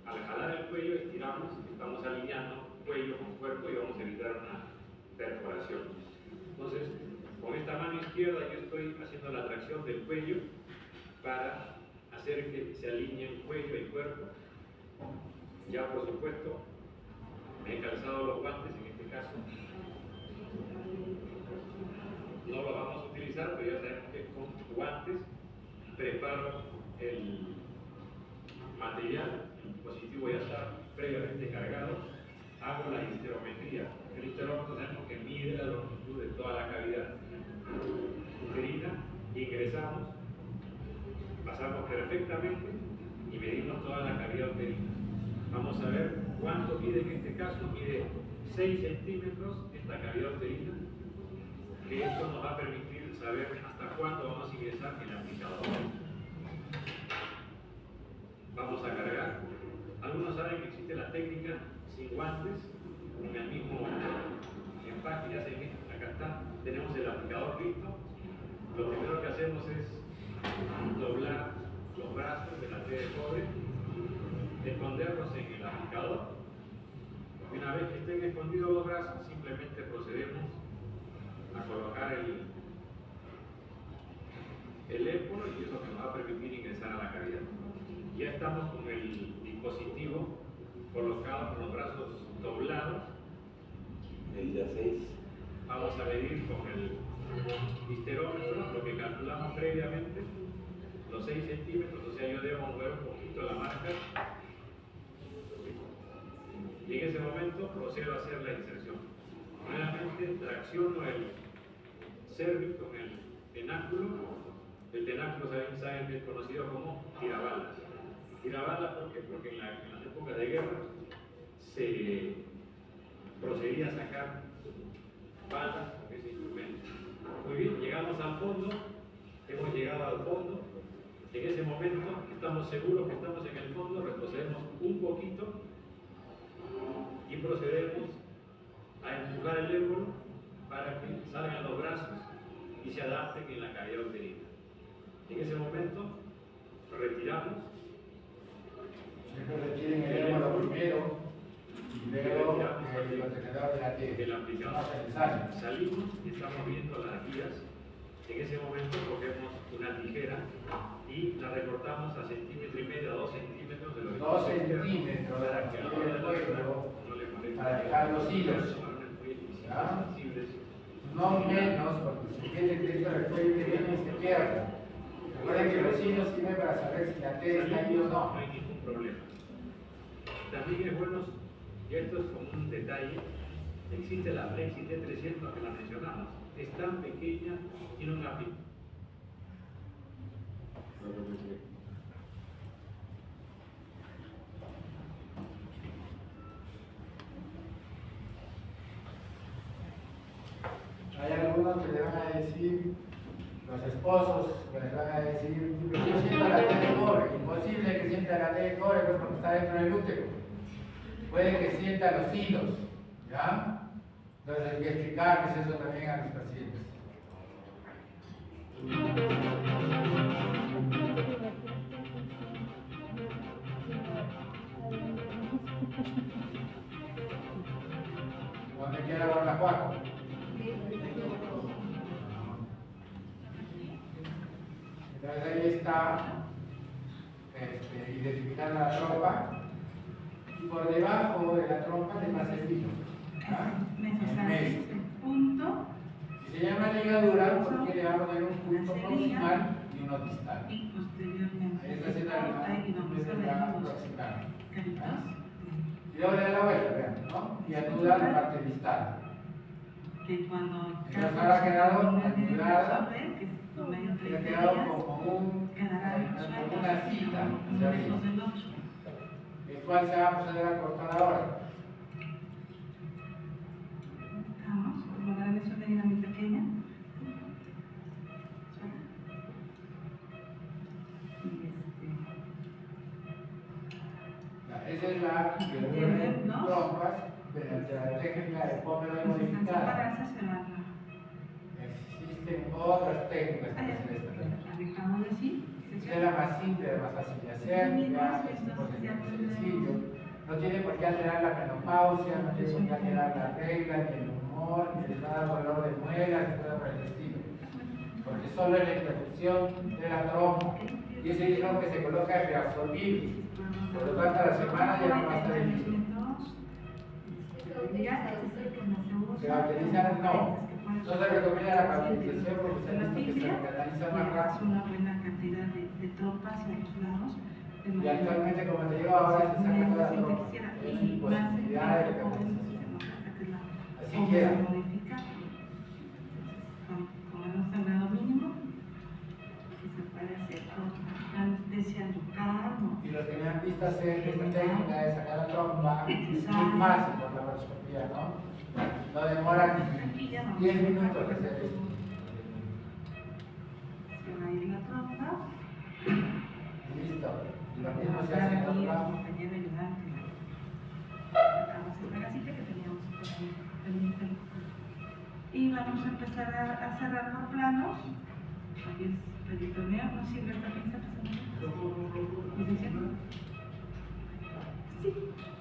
al jalar el cuello, estiramos, estamos alineando cuello con cuerpo y vamos a evitar una perforación. Entonces, con esta mano izquierda yo estoy haciendo la tracción del cuello para hacer que se alineen cuello y cuerpo. Ya por supuesto, me he calzado los guantes en este caso. No lo vamos a utilizar, pero ya sabemos que con guantes preparo el material, el dispositivo ya está previamente cargado, hago la histerometría. El histerómetro sabemos que mide la longitud de toda la cavidad uterina, ingresamos, pasamos perfectamente y medimos toda la cavidad uterina. Vamos a ver cuánto mide en este caso, mide 6 centímetros esta cavidad uterina, que esto nos va a permitir saber hasta cuándo vamos a ingresar el aplicador. Vamos a cargar. Algunos saben que existe la técnica sin guantes, con el mismo empaque, ya sé que acá está, tenemos el aplicador listo. Lo primero que hacemos es doblar los brazos de la T de cobre, esconderlos en el aplicador. Y una vez que estén escondidos los brazos, simplemente procedemos a colocar el épulo y eso que nos va a permitir ingresar a la cavidad. Ya estamos con el dispositivo colocado con los brazos doblados. Medida 6. Vamos a medir con el histerómetro lo que calculamos previamente, los 6 centímetros, o sea, yo debo mover un poquito la marca. Y en ese momento procedo a hacer la inserción. Nuevamente tracciono el cervix con el tenáculo. El tenáculo saben que es conocido como tirabalas. Tirabalas, ¿por qué? Porque en las épocas de guerra se procedía a sacar balas con ese instrumento. Muy bien, llegamos al fondo, hemos llegado al fondo. En ese momento estamos seguros que estamos en el fondo, retrocedemos un poquito y procedemos a empujar el émbolo para que salgan los brazos y se adapten en la cavidad uterina. En ese momento retiramos. Siempre retiren el émbolo primero y luego el contenedor de la T. Del aplicador. No se le sale. Salimos y estamos viendo las guías. En ese momento cogemos una tijera y la recortamos a 1,5 centímetros, a 2 centímetros de lo que 2 centímetros de la para que que ahora el cuello, no le moleste. para dejar los hilos. ¿Ya? No menos, porque si tiene que esto recuerden que viene y se pierde. Recuerden que los hilos sirven para saber si la T está ahí o no. No hay ningún problema. También es bueno, y esto es como un detalle, existe la Flexi T300 que la mencionamos. Es tan pequeña, tiene una aplicación. Hay algunos que le van a decir, los esposos, que les van a decir, yo siento la T de cobre. Imposible que sienta la T de cobre, pues porque está dentro del útero. Puede que sienta los hilos, ¿ya? Entonces hay que explicarles eso también a los pacientes. ¿Dónde queda Guanajuato? Entonces ahí está identificando la trompa y por debajo de la trompa le pasa el hilo. Necesario este punto Y se llama ligadura porque le va a poner un punto proximal y uno distal. y posteriormente Ahí está se haciendo corta y vamos a ver la los proximal. caritos. Y luego le da la vuelta, vean, ¿no? Y anuda la parte distal. Que cuando Entonces ahora ha quedado anudada, que es promedio ha 30 quedado días, como quedará como una cita hacia arriba, los del 8. el cual se va a proceder a cortar ahora. Vamos, como la ves una medida muy pequeña. Esa es la trompas mediante la técnica de Pomeroy modificada. Separarse se van a... Existen otras técnicas que Ah, ya, hacen esta. la dejamos así. Esta es la más simple, la más fácil de hacer, ya es importante, sencillo. No tiene por qué alterar la menopausia, no tiene por qué alterar la regla, ni el humor, ni el dolor de muelas, ni nada por el estilo. Porque solo es la interrupción de la trompa. Y ese hilo que se coloca es reabsorbible. Por lo tanto, a la semana ya no va a estar el hilo. ¿Se va a utilizar? No. No se recomienda la cauterización porque se ha visto que se canaliza más rápido. Una buena cantidad de trompas en los lados. Y actualmente, como te digo, ahora se saca toda la trompa. Hay posibilidad de canalización. Así queda. Con el sangrado mínimo, que se puede hacer con anestesia local. Y los que me han visto hacer esta técnica de sacar la trompa es muy fácil por la laparoscopía, ¿no? No demora ni 10 minutos de hacer esto. Se va a ir la trompa. Listo. Y lo mismo se hace en otro lado. Y vamos a empezar a cerrar los planos. Aquí es peritoneo, no sirve esta pinza. Sí,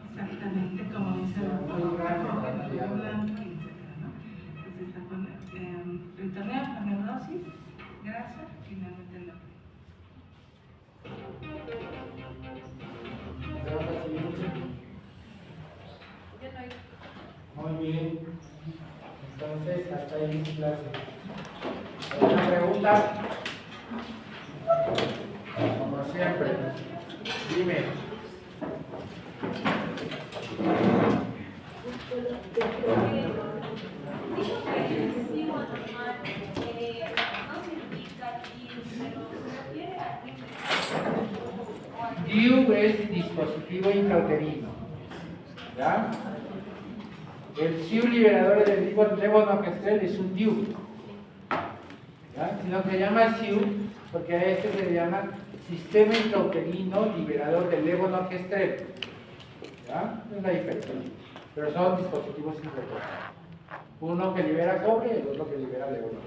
exactamente como dice el doctor, blanco, etcétera, ¿no? Entonces está con peritoneo, anedosis, grasa, finalmente la. Muy bien. Entonces, hasta ahí mi clase. ¿Alguna pregunta? Como siempre. Dime. DIU es dispositivo intrauterino. ¿Ya? El SIU liberador del levonorgestrel es un DIU. ¿Ya? Sino que se llama SIU porque a este se le llama sistema intrauterino liberador del levonorgestrel. ¿Ya? Es la diferencia. Pero son dispositivos intrauteranos. Uno que libera cobre y el otro que libera levonorgestrel.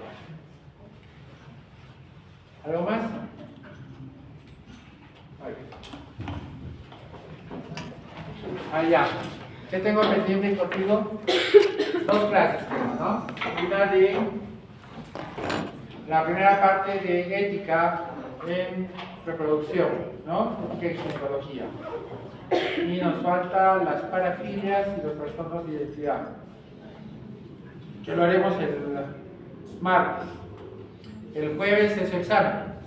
¿Algo más? Allá. ¿Qué tengo pendiente contigo? Dos clases tengo, ¿no? Una de la primera parte de ética en reproducción, ¿no? Que es ginecología. Y nos faltan las parafilias y los trastornos de identidad, que lo haremos el martes. El jueves es su examen.